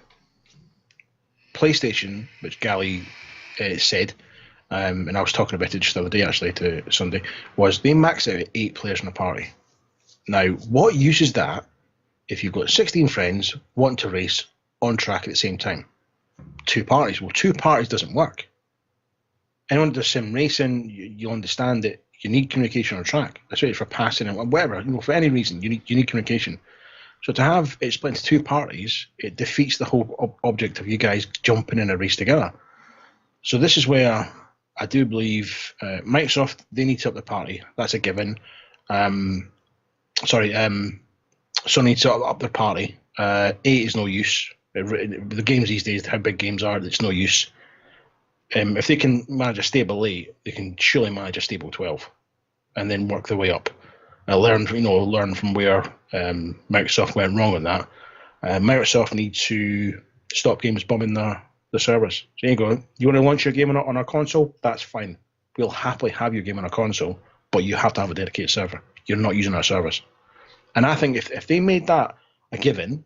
PlayStation, which Gally said, and I was talking about it just the other day actually to Sunday, was they max out at 8 players in a party. Now, what use is that if you've got 16 friends wanting to race on track at the same time? 2 parties. Well, 2 parties doesn't work. Anyone that does sim racing, you'll understand that you need communication on track. That's right, for passing and whatever, for any reason, you need communication. So to have it split into 2 parties, it defeats the whole object of you guys jumping in a race together. So this is where I do believe Microsoft, they need to up the party. That's a given. Sony needs to up their party. 8 is no use. The games these days, how big games are, it's no use. If they can manage a stable 8, they can surely manage a stable 12, and then work their way up. Learn from where Microsoft went wrong on that. Microsoft needs to stop games bombing the servers. So there you go. You want to launch your game on a console? That's fine. We'll happily have your game on a console, but you have to have a dedicated server. You're not using our servers. And I think if they made that a given,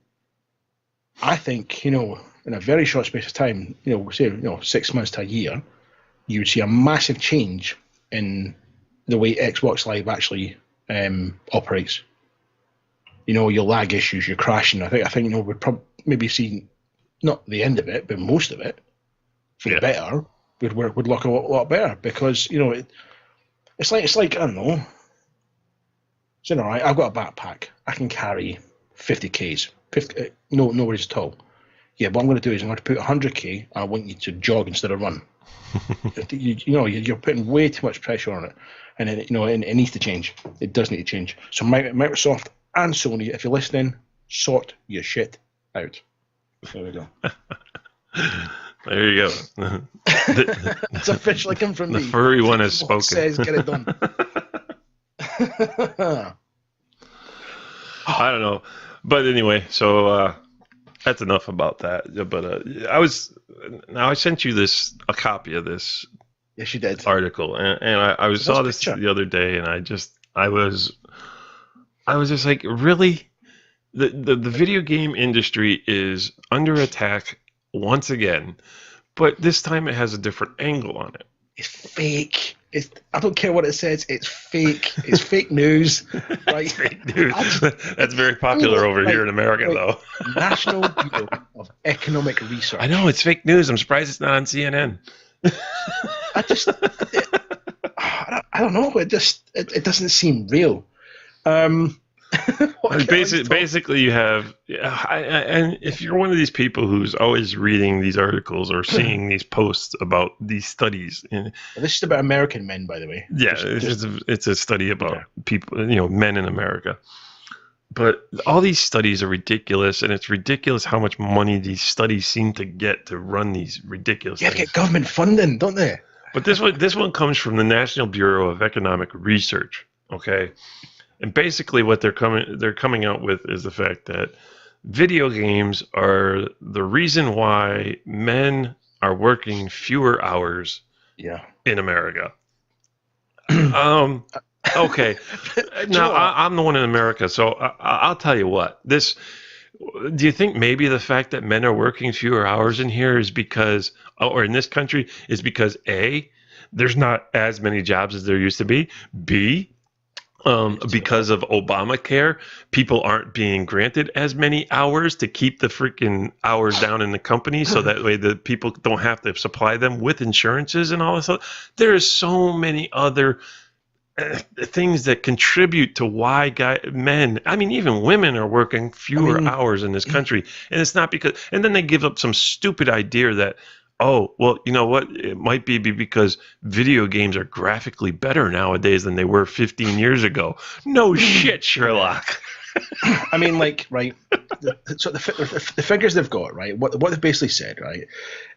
I think, in a very short space of time, say, 6 months to a year, you would see a massive change in the way Xbox Live actually operates. Your lag issues, your crashing. I think we'd maybe see not the end of it, but most of it for the better would look a lot better, because it's like I don't know. It's all right. I've got a backpack. I can carry 50 Ks. No worries at all. Yeah, what I'm going to do is I'm going to put 100K. I want you to jog instead of run. You're putting way too much pressure on it, and it needs to change. It does need to change. So Microsoft and Sony, if you're listening, sort your shit out. There we go. There you go. It's officially come from me. The furry one has spoken. Says get it done. I don't know, but anyway, so that's enough about that. But I sent you a copy of this. Yes, you did. Article, and I saw this the other day, and I was just like, really, the video game industry is under attack once again, but this time it has a different angle on it. It's fake. I don't care what it says. It's fake. It's fake news. Right? Fake news. That's very popular over here in America, though. National Bureau of Economic Research. I know, it's fake news. I'm surprised it's not on CNN. I don't know. It doesn't seem real. Basically, you have, and if you're one of these people who's always reading these articles or seeing these posts about these studies, this is about American men, by the way. Yeah, it's a study about people, men in America. But all these studies are ridiculous, and it's ridiculous how much money these studies seem to get to run these ridiculous things. They get government funding, don't they? But this one comes from the National Bureau of Economic Research. Okay. And basically what they're coming out with is the fact that video games are the reason why men are working fewer hours in America. Okay. Now, I'm the one in America, so I'll tell you what. Do you think maybe the fact that men are working fewer hours in here is because, or in this country, is because A, there's not as many jobs as there used to be, B, because of Obamacare, people aren't being granted as many hours to keep the freaking hours down in the company, so that way the people don't have to supply them with insurances and all this stuff. There are so many other things that contribute to why men, I mean, even women are working fewer hours in this country. And it's not because, and then they give up some stupid idea that, oh, well, you know what? It might be because video games are graphically better nowadays than they were 15 years ago. No shit, Sherlock. I mean, right? So the figures they've got, right? What they've basically said, right,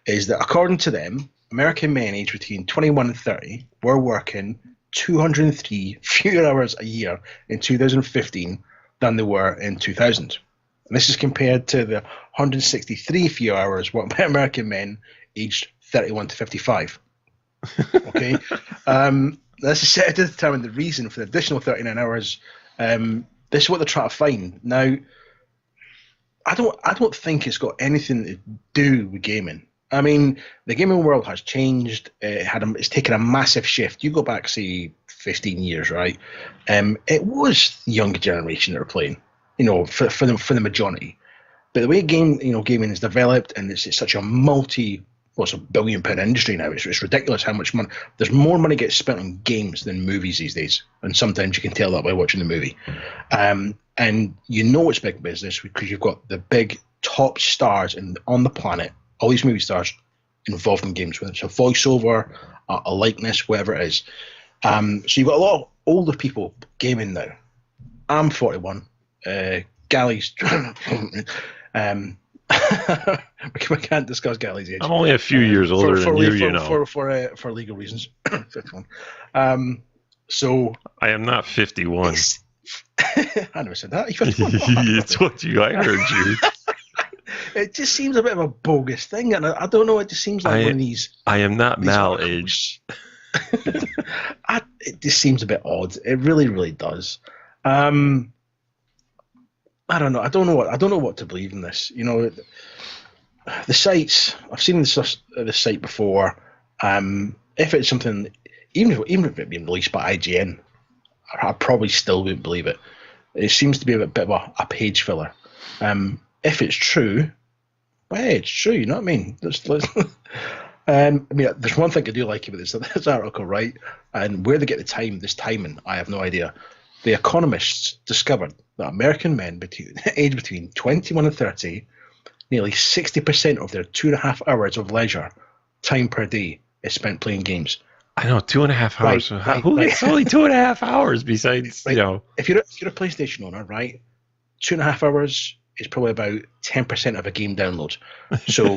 is that according to them, American men aged between 21 and 30 were working 203 fewer hours a year in 2015 than they were in 2000. And this is compared to the 163 fewer hours worked by American men aged 31 to 55. Okay. This is set to determine the reason for the additional 39 hours. This is what they're trying to find. Now, I don't think it's got anything to do with gaming. I mean, the gaming world has changed. It's taken a massive shift. You go back, say, 15 years, right? It was the younger generation that were playing, for the majority. But the way gaming is developed, and it's such a it's a £1 billion industry now. It's ridiculous how much money. There's more money gets spent on games than movies these days, and sometimes you can tell that by watching the movie. And it's big business because you've got the big top stars on the planet, all these movie stars involved in games, whether it's a voiceover, a likeness, whatever it is. So you've got a lot of older people gaming now. I'm 41. Gally's we can't discuss Gally's age. I'm only a few years older than you, for legal reasons. 51. So I am not 51. I never said that. It's what I heard you. It just seems a bit of a bogus thing, and I don't know. It just seems like one of these. I am not mal-aged. It just seems a bit odd. It really, really does. I don't know. I don't know what to believe in this. You know, the sites. I've seen this site before. If it's something, even if it being released by IGN, I probably still wouldn't believe it. It seems to be a bit of a page filler. If it's true, well, hey, it's true. You know what I mean? I mean, there's one thing I do like about this article, right? And where they get this timing, I have no idea. The Economists discovered that American men aged between 21 and 30, nearly 60% of their 2.5 hours of leisure time per day is spent playing games. I know, 2.5 hours. Who gets only 2.5 hours besides, you know? If you're a PlayStation owner, right, 2.5 hours is probably about 10% of a game download. So,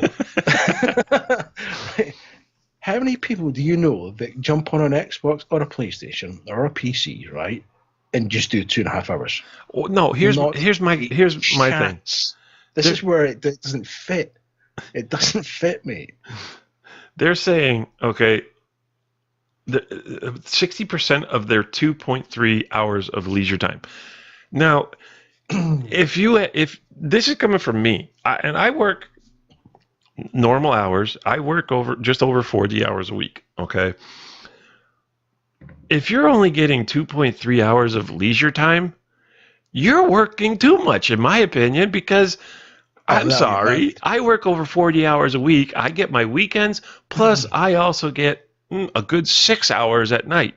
how many people do you know that jump on an Xbox or a PlayStation or a PC, right, and just do 2.5 hours? Well, no, here's my thing. This is where it doesn't fit. It doesn't fit, mate. They're saying, okay, 60% of their 2.3 hours of leisure time. Now, if this is coming from me, and I work normal hours, I work just over 40 hours a week. Okay, if you're only getting 2.3 hours of leisure time, you're working too much, in my opinion, because I'm sorry, I work over 40 hours a week. I get my weekends, plus I also get a good 6 hours at night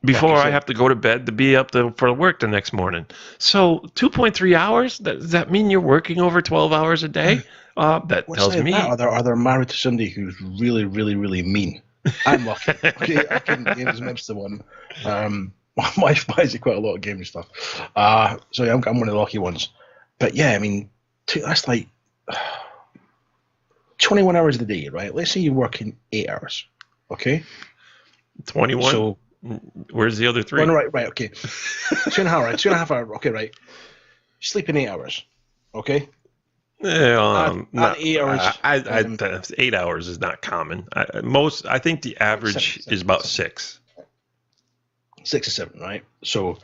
before I have to go to bed to be up for work the next morning. So 2.3 hours, does that mean you're working over 12 hours a day? That tells me. Are there married to somebody who's really, really, really mean? I'm lucky. Okay, I can games mix the one. My wife buys me quite a lot of gaming stuff. So yeah, I'm one of the lucky ones. But yeah, I mean, that's like 21 hours a day, right? Let's say you're working 8 hours, okay? 21? So, where's the other 3? Right, okay. 2.5 hours, okay, right. Sleeping 8 hours, okay? Yeah, 8 hours. 8 hours is not common. I think the average is about 6. 6 or 7, right? So,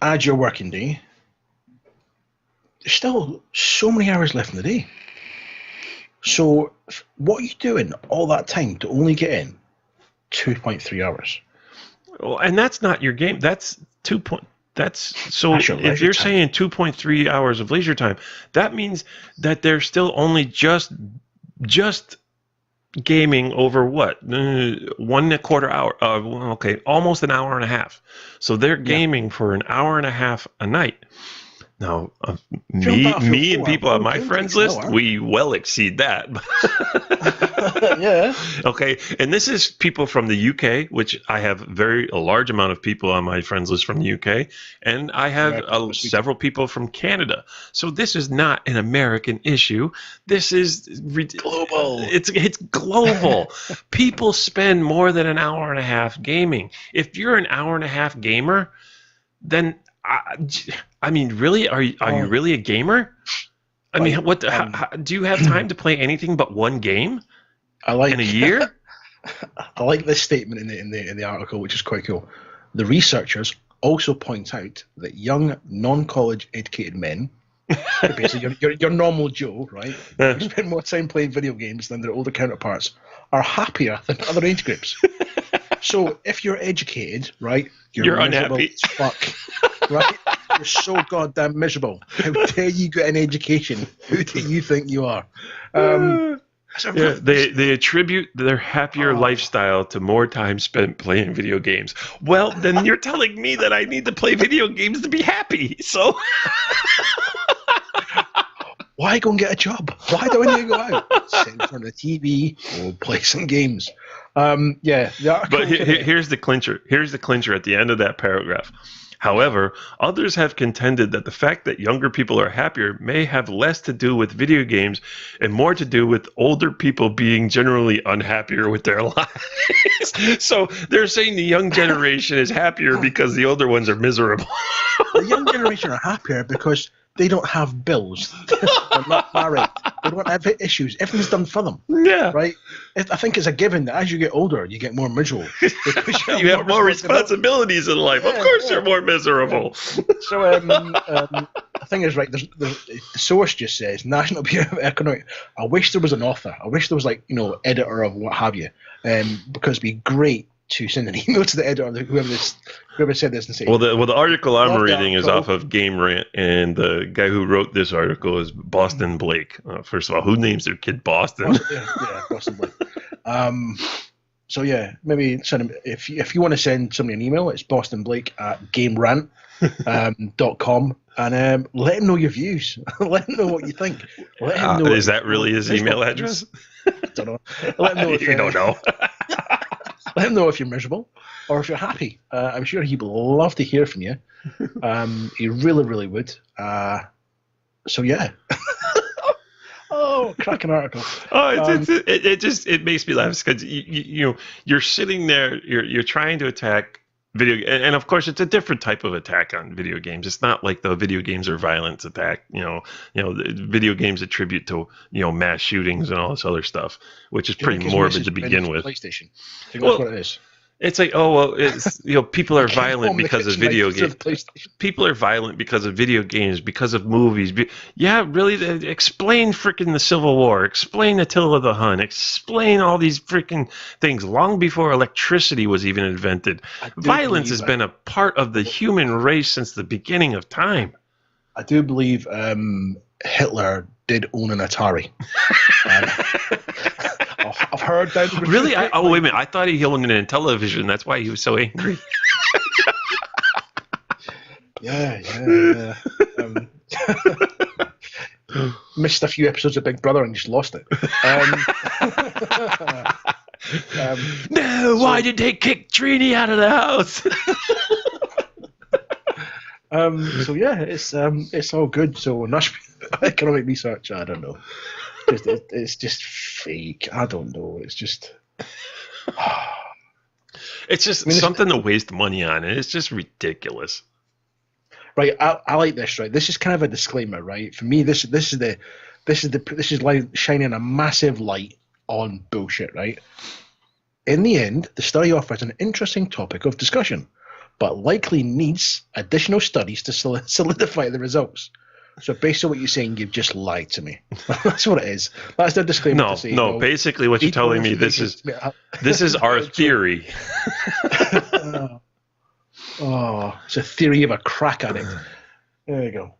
add your working day. There's still so many hours left in the day. So, what are you doing all that time to only get in 2.3 hours? Well, and that's not your game. That's so if you're saying 2.3 hours of leisure time, that means that they're still only just gaming over what 1.25 hour. Okay, almost an hour and a half. So they're gaming for an hour and a half a night. Now, me and people on my friends list, we well exceed that. Yeah. Okay, and this is people from the UK, which I have a large amount of people on my friends list from the UK, and I have several people from Canada. So this is not an American issue. This is global. It's global. People spend more than an hour and a half gaming. If you're an hour and a half gamer, then I mean, really, are you really a gamer? I mean, how, do you have time to play anything but one game in a year? I like this statement in the article, which is quite cool. The researchers also point out that young, non-college educated men, basically your normal Joe, right, who spend more time playing video games than their older counterparts, are happier than other age groups. So if you're educated, right, you're unhappy as fuck, right? You're so goddamn miserable. How dare you get an education? Who do you think you are? They attribute their happier lifestyle to more time spent playing video games. Well, then you're telling me that I need to play video games to be happy. So why go and get a job? Why do I need to go out? Sit in front of the TV or play some games. But here's the clincher. Here's the clincher at the end of that paragraph. However, others have contended that the fact that younger people are happier may have less to do with video games and more to do with older people being generally unhappier with their lives. So they're saying the young generation is happier because the older ones are miserable. The young generation are happier because they don't have bills. They're not married. They don't have issues. Everything's done for them. Yeah. Right? I think it's a given that as you get older, you get more miserable. You have more responsibilities in life. Of course, you're more miserable. So the thing is, right, the source just says National Bureau of Economic. I wish there was an author. I wish there was editor of what have you, because it'd be great to send an email to the editor, whoever said this, and say, well, the article I'm reading is off of Game Rant, and the guy who wrote this article is Boston Blake. First of all, who names their kid Boston? Boston Blake. So yeah, maybe send him if you want to send somebody an email, it's bostonblake@gamerant.com, and let him know your views. Let him know what you think. Let him know is that really his email address? I don't know. Let him know if you don't know. Let him know if you're miserable or if you're happy. I'm sure he would love to hear from you. He really, really would. So yeah. Oh, cracking article. It makes me laugh because you're sitting there, you're trying to attack video, and of course it's a different type of attack on video games. It's not like the video games are violence attack. Video games attribute to mass shootings and all this other stuff, which is pretty morbid to begin with. PlayStation. I think that's what it is. It's like, it's people are violent because of video games. People are violent because of video games, because of movies. Yeah, really? Explain freaking the Civil War. Explain Attila the Hun. Explain all these freaking things long before electricity was even invented. Violence has been a part of the human race since the beginning of time. I do believe Hitler did own an Atari. I've heard that. Really? Wait a minute. I thought he owned it in television. That's why he was so angry. Yeah. Missed a few episodes of Big Brother and just lost it. No, why did they kick Trini out of the house? So yeah, it's all good. So National Economic Research, I don't know. It's just fake. I don't know. It's just. It's just something to waste money on. It's just ridiculous. Right, I like this. Right, this is kind of a disclaimer. Right, for me, this is like shining a massive light on bullshit. Right. In the end, the study offers an interesting topic of discussion, but likely needs additional studies to solidify the results. So based on what you're saying, you've just lied to me. That's what it is. That's their disclaimer. No. Basically, what you're telling me, this is our theory. It's a theory of a crack addict. There you go.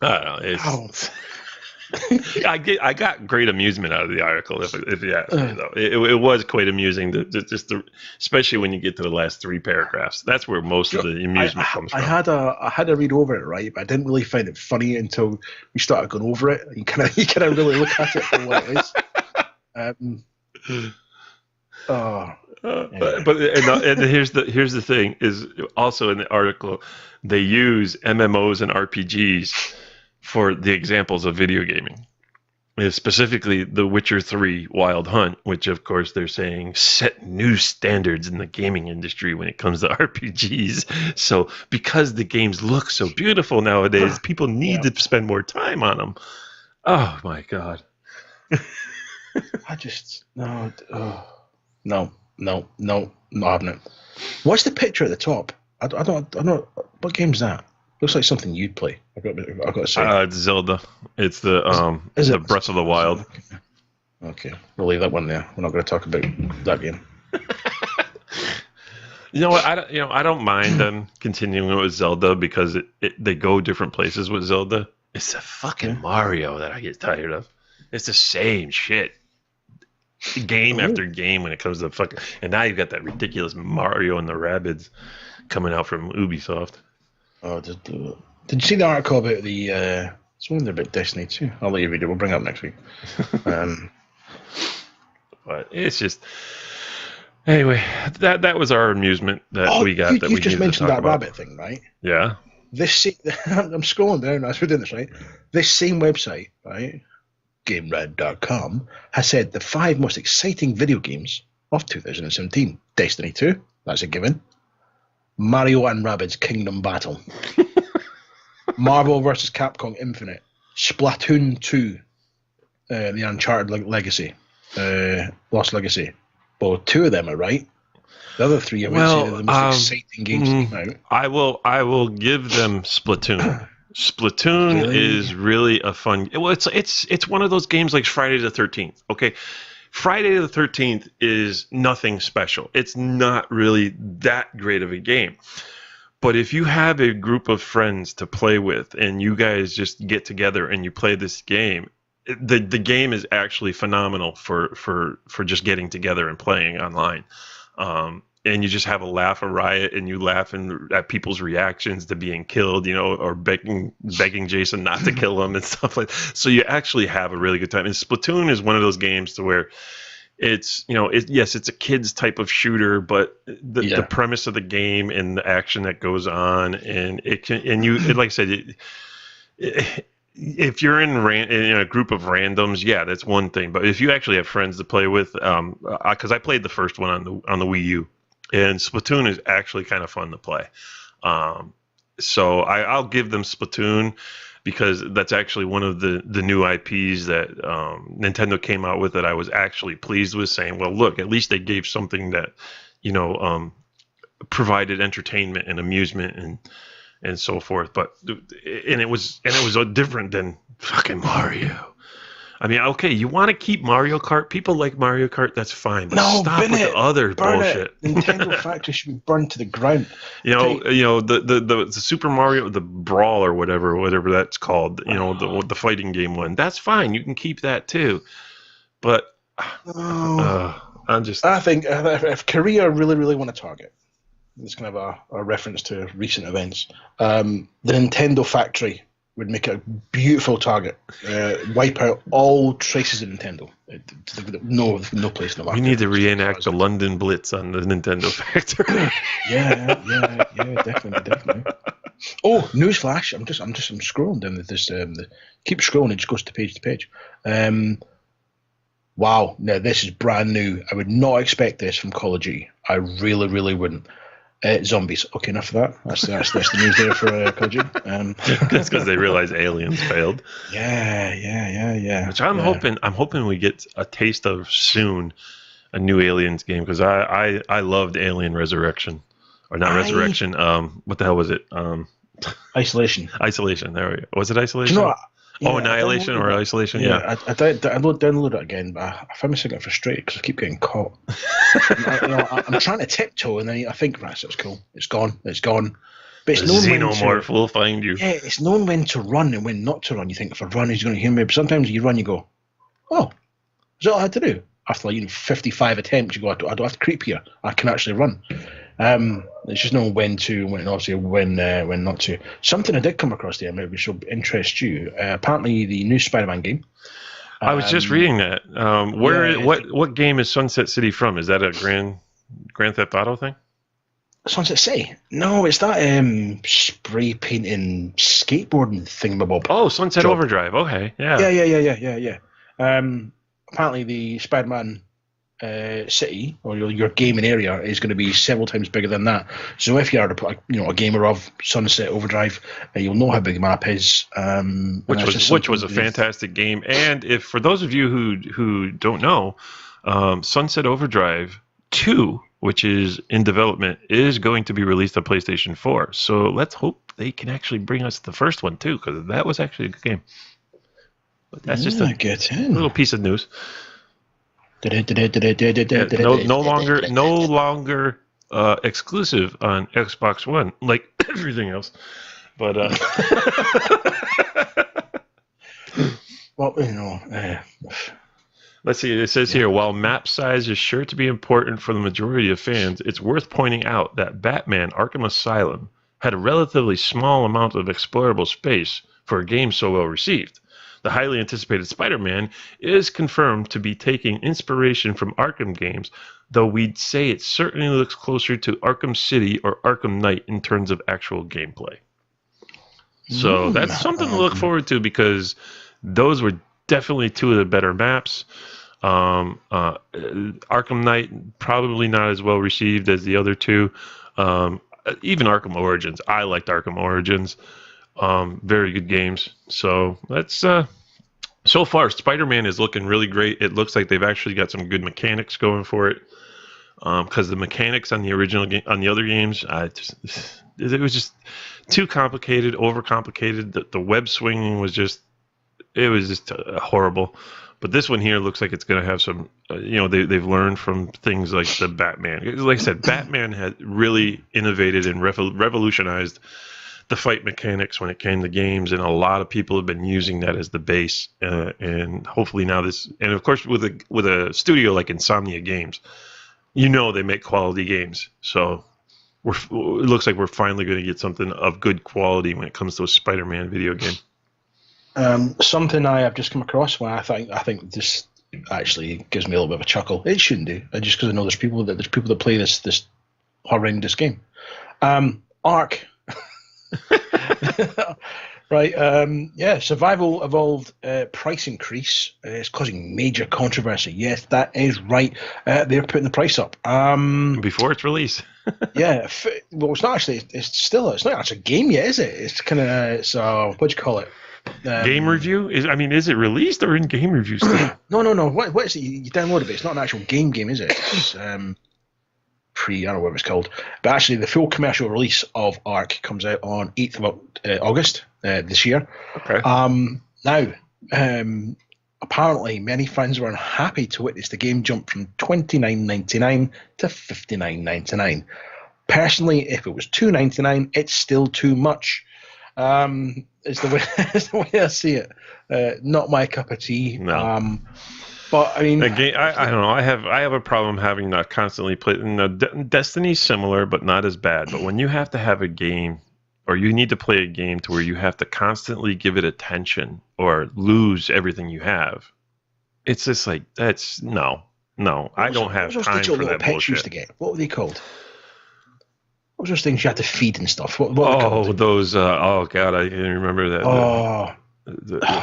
I don't know. I got great amusement out of the article. If you ask me, though, it was quite amusing. Especially when you get to the last 3 paragraphs. That's where most of the amusement comes from. I had to read over it, right, but I didn't really find it funny until we started going over it. You kind of really look at it for what it is. And here's the thing: is also in the article they use MMOs and RPGs for the examples of video gaming. Specifically The Witcher 3 Wild Hunt, which of course they're saying set new standards in the gaming industry when it comes to RPGs. So because the games look so beautiful nowadays, people need to spend more time on them. Oh my God. I just no, not having it. What's the picture at the top? I don't know what game's that. Looks like something you'd play. I've got to say. It's Zelda. It's the Breath of the Wild. Okay, we'll leave that one there. We're not going to talk about that game. You know what? I don't mind them continuing with Zelda because they go different places with Zelda. It's the fucking Mario that I get tired of. It's the same shit. Game after game when it comes to fucking. And now you've got that ridiculous Mario and the Rabbids coming out from Ubisoft. Oh, did you see the article about the? It's one about Destiny 2. I'll let you read it. We'll bring it up next week. But it's just anyway. That was our amusement that we got. You just mentioned that rabbit thing, right? Yeah. I'm scrolling down as we're doing this, right? This same website, right, GameRant.com, has said the 5 most exciting video games of 2017: Destiny 2, that's a given. Mario and Rabbids Kingdom Battle. Marvel vs. Capcom Infinite. Splatoon 2. the Uncharted Legacy, Lost Legacy. Well, 2 of them are right. The other 3 I would say are the most exciting games that came out. I will give them Splatoon. Splatoon is really a fun. Well, it's one of those games like Friday the 13th. Okay, Friday the 13th is nothing special. It's not really that great of a game. But if you have a group of friends to play with and you guys just get together and you play this game, the game is actually phenomenal for just getting together and playing online. And you just have a laugh, a riot, and you laugh at people's reactions to being killed, or begging Jason not to kill them and stuff like that. So you actually have a really good time. And Splatoon is one of those games to where it's, yes, it's a kid's type of shooter, but the premise of the game and the action that goes on, and like I said, if you're in a group of randoms, yeah, that's one thing. But if you actually have friends to play with, because I played the first one on the Wii U. And Splatoon is actually kind of fun to play. So I'll give them Splatoon because that's actually one of the new IPs that Nintendo came out with that I was actually pleased with, saying, well, look, at least they gave something that, provided entertainment and amusement and so forth. But it was different than fucking Mario. I mean, okay, you want to keep Mario Kart? People like Mario Kart, that's fine. But stop with the other bullshit. Nintendo Factory should be burned to the ground. The Super Mario, the Brawl or whatever that's called. The fighting game one. That's fine. You can keep that too. But I think if Korea really, really want to target, it's kind of a reference to recent events. The Nintendo Factory would make a beautiful target. Wipe out all traces of Nintendo. No place in the market. We need to reenact the London Blitz on the Nintendo Factory. yeah, definitely. Oh, newsflash! I'm scrolling down this. Keep scrolling, it just goes to page. Wow, now this is brand new. I would not expect this from Call of Duty. I really, really wouldn't. Zombies. Okay, enough of that. That's the news there for Call of Duty. That's because they realize Aliens failed. Yeah. Which I'm hoping we get a taste of soon, a new Aliens game, because I loved Alien Resurrection, or not Resurrection. What the hell was it? Isolation. Isolation. There we go. Was it Isolation? Do you know what? Annihilation or Isolation, yeah. I download it again, but I find myself getting frustrated because I keep getting caught. I'm trying to tiptoe, and then I think, right, so it's cool. It's gone. But it's known Xenomorph will find you. Yeah, it's known when to run and when not to run. You think, if I run, he's going to hear me. But sometimes you run, you go, oh, is that all I had to do? After 55 attempts, you go, I don't have to creep here. I can actually run. It's just knowing when to, and obviously when not to. Something I did come across there, maybe which will interest you. Apparently, the new Spider-Man game. I was just reading that. What game is Sunset City from? Is that a Grand Theft Auto thing? Sunset City? No, it's that spray painting skateboarding thingamabob. Oh, Sunset Overdrive. Okay, yeah. Yeah. Apparently, the Spider-Man city or your gaming area is going to be several times bigger than that. So if you are a gamer of Sunset Overdrive, you'll know how big the map is. Which was a fantastic game. And if for those of you who don't know, Sunset Overdrive 2, which is in development, is going to be released on PlayStation 4. So let's hope they can actually bring us the first one too, because that was actually a good game. But that's just a little piece of news. No longer exclusive on Xbox One, like everything else. But well, let's see. It says here, while map size is sure to be important for the majority of fans, it's worth pointing out that Batman: Arkham Asylum had a relatively small amount of explorable space for a game so well received. The highly anticipated Spider-Man is confirmed to be taking inspiration from Arkham games, though we'd say it certainly looks closer to Arkham City or Arkham Knight in terms of actual gameplay. So that's something to look forward to, because those were definitely two of the better maps. Arkham Knight probably not as well received as the other two. Even Arkham Origins. I liked Arkham Origins. Very good games. So let's So far, Spider-Man is looking really great. It looks like they've actually got some good mechanics going for it. Because the mechanics on the original game, on the other games, it was just too complicated, overcomplicated. The web swinging was just, it was just horrible. But this one here looks like it's going to have some, they've learned from things like the Batman. Like I said, Batman had really innovated and revolutionized the fight mechanics when it came to games, and a lot of people have been using that as the base. And hopefully now this, and of course with a studio like Insomnia Games, they make quality games. So it looks like we're finally going to get something of good quality when it comes to a Spider-Man video game. Something I have just come across where I think this actually gives me a little bit of a chuckle. It shouldn't do, just because I know there's people that play this horrendous game. Ark. Right. Survival Evolved price increase is causing major controversy. Yes, that is right. They're putting the price up. Before its release. Yeah. Well, it's not actually. It's not actually a game yet, is it? It's kind of. What do you call it? Game review? Is it released or in game review still? No. What is it? You download it. It's not an actual game, is it? It's I don't know what it's called. But actually, the full commercial release of Ark comes out on 8th of August this year. Okay. Now, apparently, many fans were unhappy to witness the game jump from $29.99 to $59.99. Personally, if it was $2.99, it's still too much. It's the way I see it. Not my cup of tea. No. But I mean, again, I don't know. I have a problem having to constantly play. Destiny's similar, but not as bad. But when you have to have a game, or you need to play a game to where you have to constantly give it attention or lose everything you have, it's just like that's no. I don't have time for that bullshit. Used to get? What were they called? What was those things you had to feed and stuff? What those. Oh God, I didn't remember that.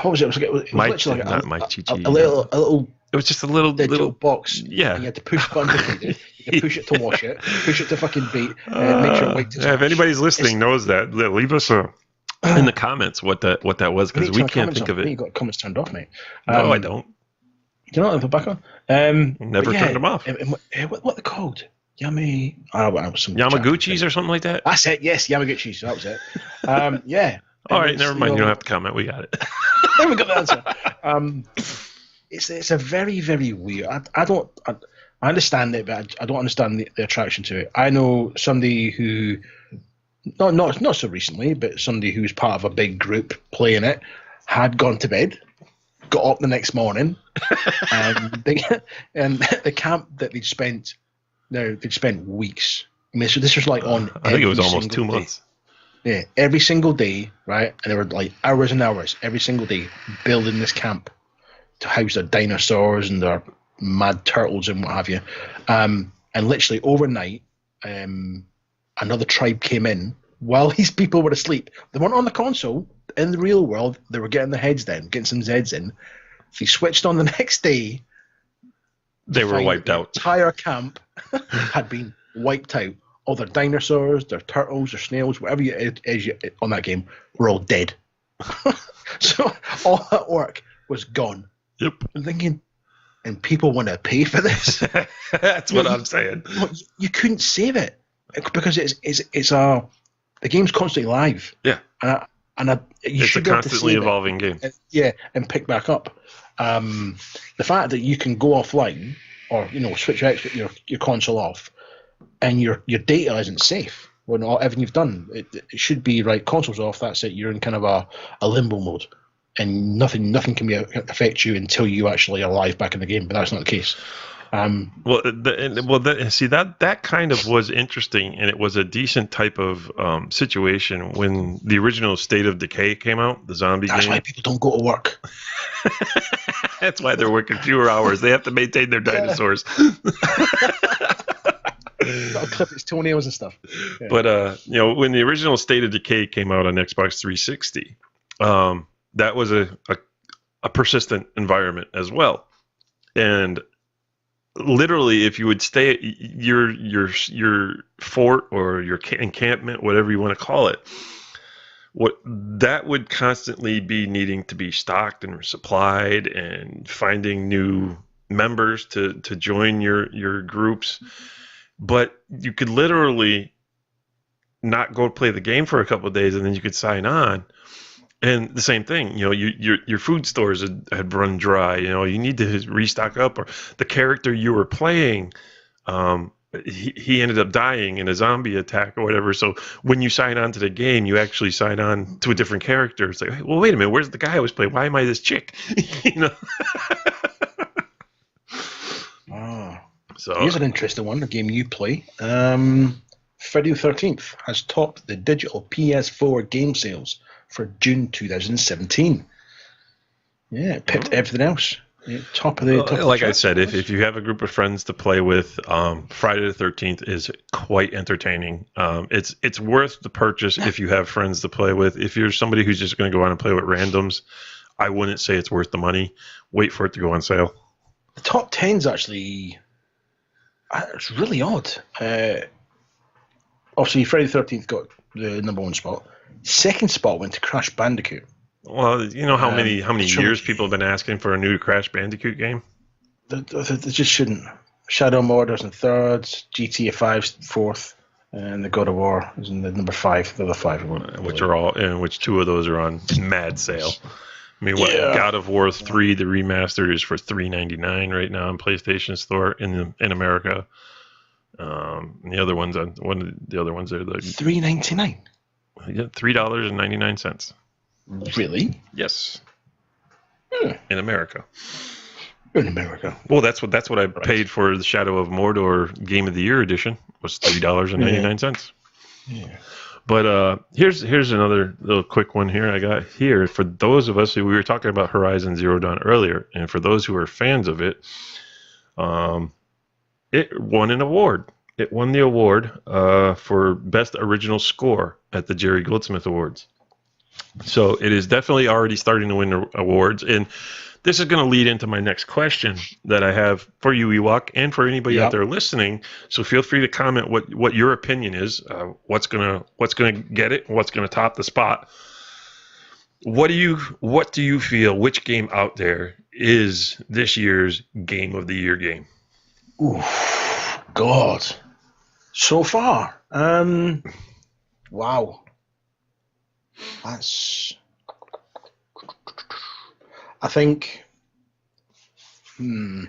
What was it? It was literally like a little. It was just a little box. Yeah. And you had to push buttons to feed it. You could push it to wash it. Push it to fucking bait. Make sure it waits. If anybody's listening knows that, leave us in the comments what that was, because we can't think of it. You got comments turned off, mate. No, I don't. Do you not have them back on? Never turned them off. What they're called? Yummy. Yamaguchis or something like that. That's it. Yes, Yamaguchis. That was it. Yeah. All right, never mind. You don't have to comment. We got it. Then we got the answer. It's a very, very weird. I understand it, but I don't understand the attraction to it. I know somebody who, not so recently, but somebody who was part of a big group playing it, had gone to bed, got up the next morning, and the camp that they'd spent weeks. I mean, so this was like on. I think it was almost 2 months. Yeah, every single day, right? And they were like hours and hours every single day building this camp to house their dinosaurs and their mad turtles and what have you. And literally overnight, another tribe came in while these people were asleep. They weren't on the console. In the real world, they were getting their heads down, getting some Zeds in. If they switched on the next day, they were wiped out. The entire camp had been wiped out. All their dinosaurs, their turtles, their snails, whatever it is on that game, were all dead. So all that work was gone. Yep. I'm thinking, and people want to pay for this. That's what I'm saying. You couldn't save it because the game's constantly live. Yeah. It's a constantly evolving game. And pick back up. The fact that you can go offline or switch your console off, and your data isn't safe when everything you've done. It should be right. Consoles off. That's it. You're in kind of a limbo mode, and nothing can affect you until you actually are live back in the game. But that's not the case. See that kind of was interesting, and it was a decent type of situation when the original State of Decay came out, the zombie game. That's why people don't go to work. That's why they're working fewer hours. They have to maintain their dinosaurs. That'll clip its toenails and stuff. Yeah. But when the original State of Decay came out on Xbox 360, that was a persistent environment as well, and literally, if you would stay at your fort or your encampment, whatever you want to call it, what that would constantly be needing to be stocked and supplied, and finding new members to join your groups. But you could literally not go play the game for a couple of days, and then you could sign on. And the same thing, your food stores had run dry. You need to restock up, or the character you were playing, he ended up dying in a zombie attack or whatever. So when you sign on to the game, you actually sign on to a different character. It's like, well, wait a minute, where's the guy I was playing? Why am I this chick? So here's an interesting one, a game you play. Friday the 13th has topped the digital PS4 game sales for June 2017. Yeah, it pipped everything else. Yeah, top of the like I said, if you have a group of friends to play with, Friday the 13th is quite entertaining. It's worth the purchase if you have friends to play with. If you're somebody who's just going to go out and play with randoms, I wouldn't say it's worth the money. Wait for it to go on sale. The top 10's actually, it's really odd. Obviously, Friday the 13th got the number one spot. Second spot went to Crash Bandicoot. Well, you know how many years people have been asking for a new Crash Bandicoot game? They just shouldn't. Shadow Mordor's in third, GTA 5's fourth, and the God of War is in the number 5. The other 5, which 2 of those are on mad sale. I mean, God of War 3, the remaster, is for $3.99 right now in PlayStation Store in America. And the other ones are the $3.99. Yeah, $3.99. Really? Yes. In America. In America. Well, that's what I paid for the Shadow of Mordor Game of the Year edition, was $3.99. Yeah. But here's another little quick one here I got here. For those of us who, we were talking about Horizon Zero Dawn earlier, and for those who are fans of it, it won an award. It won the award for Best Original Score at the Jerry Goldsmith Awards. So it is definitely already starting to win awards. And this is going to lead into my next question that I have for you, Ewok, and for anybody out there listening. So feel free to comment what your opinion is. What's gonna get it? What's gonna top the spot? What do you feel? Which game out there is this year's Game of the Year game? Ooh, God. So far, wow. I think for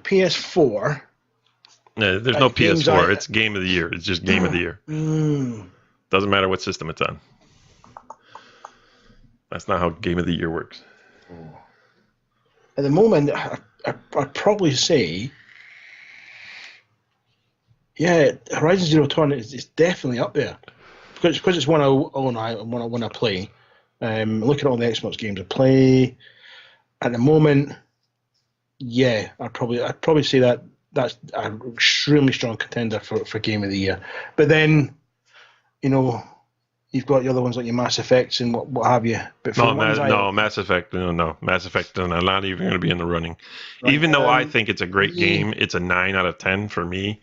PS4. No, there's no PS4. It's Game of the Year. It's just Game of the Year. Doesn't matter what system it's on. That's not how Game of the Year works. At the moment, I'd probably say, Horizon Zero Dawn is definitely up there. Because it's one I own, I want to play. Look at all the Xbox games I play. At the moment, I'd probably say that's an extremely strong contender for Game of the Year. But then, you've got the other ones like your Mass Effects and what have you. But Mass Effect, no. Mass Effect is not even going to be in the running. Right. Even though I think it's a great game, it's a 9 out of 10 for me.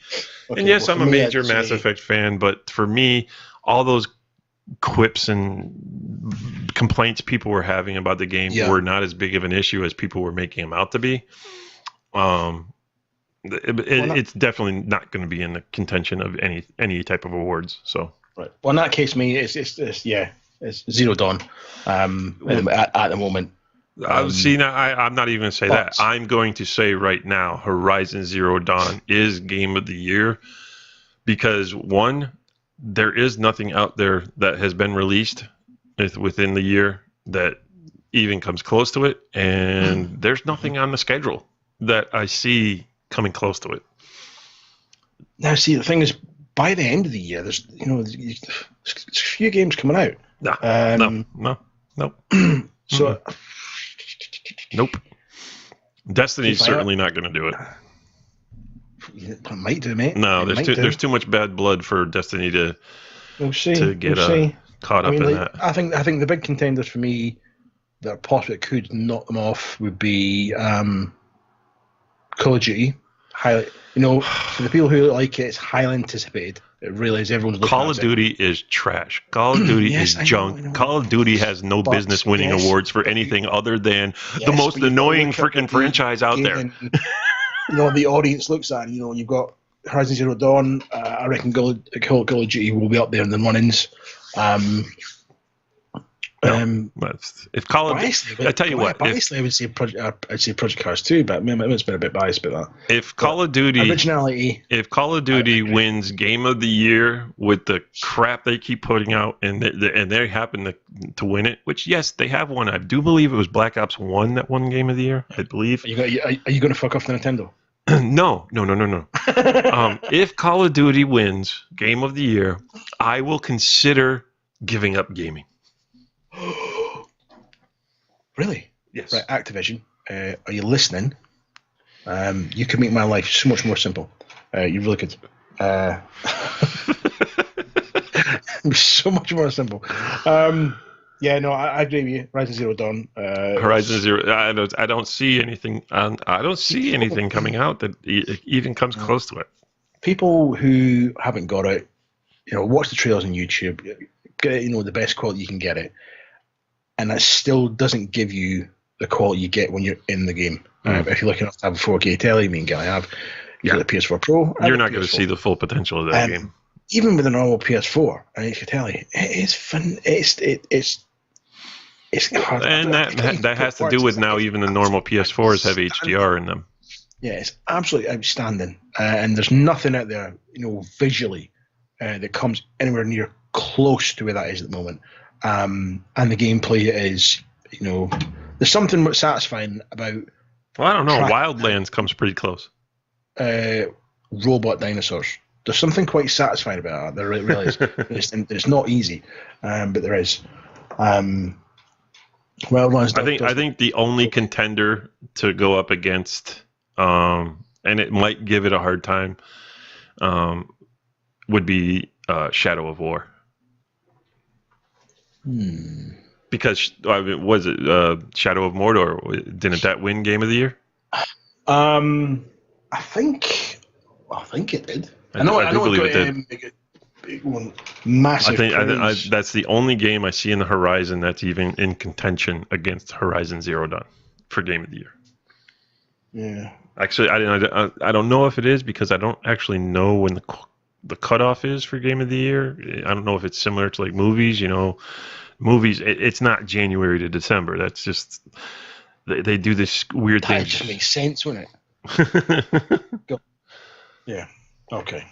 Okay, and yes, I'm a major Mass Effect fan, but for me, all those quips and complaints people were having about the game were not as big of an issue as people were making them out to be. It's definitely not going to be in the contention of any type of awards. So, right. Well, in that case, it's Zero Dawn at the moment. I'm not even going to say that. I'm going to say right now, Horizon Zero Dawn is Game of the Year because, one, there is nothing out there that has been released within the year that even comes close to it, and there's nothing on the schedule that I see coming close to it. Now, see, the thing is, by the end of the year, there's a few games coming out. No. So, nope. Destiny's certainly not going to do it. It might do, mate. No, there's too much bad blood for Destiny to get caught up in that. I think the big contenders for me that possibly could knock them off would be Call of Duty. For the people who like it, it's highly anticipated. It really is. Everyone's looking Call at of it. Duty is trash. Call of Duty Yes, is I know, junk. I know. Call of Duty has no But, business winning yes, awards for but anything other than the Yes, most but you've got to annoying look at freaking the franchise out there. gaming, the audience looks at. You've got Horizon Zero Dawn. I reckon Call of Duty will be up there in the run-ins. If Call of Biasly, I tell you what, biasly, I would say Project Cars 2, but it's been a bit biased about that. if Call of Duty Originality. If Call of Duty wins Game of the Year with the crap they keep putting out, and they happen to win it, which yes, they have won. I do believe it was Black Ops 1 that won Game of the Year. I believe. Are you going to fuck off the Nintendo? No. If Call of Duty wins Game of the Year, I will consider giving up gaming. Really? Yes. Right, Activision, are you listening? You could make my life so much more simple. You really could. So much more simple. Yeah, no, I agree with you. Horizon Zero Dawn. Horizon Zero. I don't see anything. I don't see anything coming out that even comes close to it. People who haven't got it, watch the trailers on YouTube. Get the best quality you can get it, and that still doesn't give you the quality you get when you're in the game. If you're lucky enough to have a 4K telly, me and Gary have. You got the PS4 Pro. You're not going to see the full potential of that game. Even with a normal PS4 and HK telly, it's fun. It's hard. And that has to do with now even the normal PS4s have HDR in them. Yeah, it's absolutely outstanding, and there's nothing out there, visually, that comes anywhere near close to where that is at the moment. And the gameplay is, there's something satisfying about. Well, I don't know. Wildlands comes pretty close. Robot dinosaurs. There's something quite satisfying about that. There really is. It's not easy, but there is. Wildlands. I think the only contender to go up against, and it might give it a hard time, would be Shadow of War. Because was it Shadow of Mordor? Didn't that win Game of the Year? I think it did. I do believe it did. Massive. I think that's the only game I see in the Horizon that's even in contention against Horizon Zero Dawn for Game of the Year. Yeah. Actually, I don't know if it is because I don't actually know when the cutoff is for Game of the Year. I don't know if it's similar to like movies. Movies, it's not January to December. That's just they do this weird thing. That just makes sense, wouldn't it? Go. Yeah. Okay.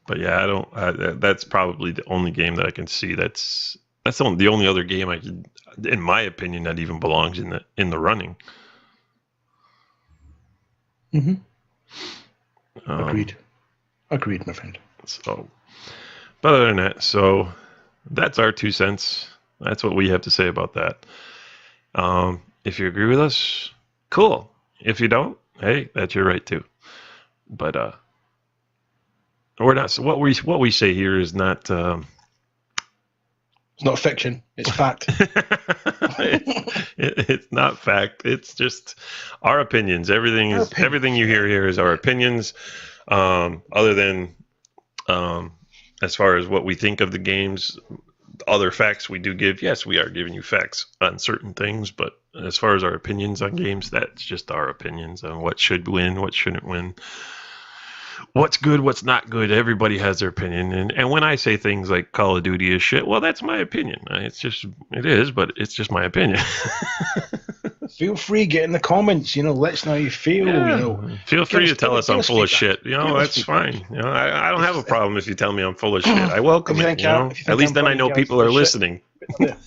But yeah, I don't. That's probably the only game that I can see. That's the only other game I could, in my opinion, that even belongs in the running. Mm-hmm. Agreed, my friend. So, but other than that, that's our 2 cents. That's what we have to say about that. If you agree with us, cool. If you don't, hey, that's your right too. But we're not. What we say here is not. It's not fiction. It's fact. It's not fact. It's just our opinions. Everything you hear here is our opinions. Other than as far as what we think of the games, other facts we do give. Yes, we are giving you facts on certain things, but as far as our opinions on games, that's just our opinions on what should win, what shouldn't win, what's good, what's not good. Everybody has their opinion, and when I say things like Call of Duty is shit, well, that's my opinion. It is, but it's just my opinion. Feel free, get in the comments. Let us know how you feel. Yeah. Feel free to tell us I'm full of shit. That's fine. I don't have a problem if you tell me I'm full of shit. I welcome it. At least then I know people are listening. But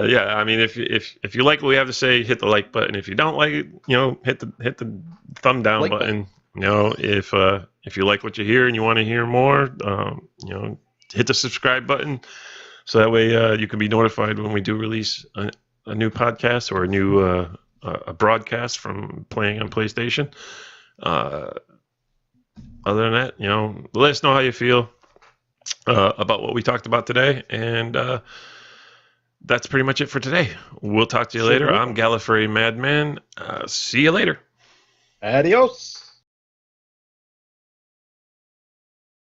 yeah, I mean, if you like what we have to say, hit the like button. If you don't like it, hit the thumb down button. If you like what you hear and you want to hear more, hit the subscribe button. So that way you can be notified when we do release a new podcast or a new a broadcast from playing on PlayStation. Other than that, let us know how you feel about what we talked about today. And that's pretty much it for today. We'll talk to you later. I'm Gallifrey Madman. See you later. Adios.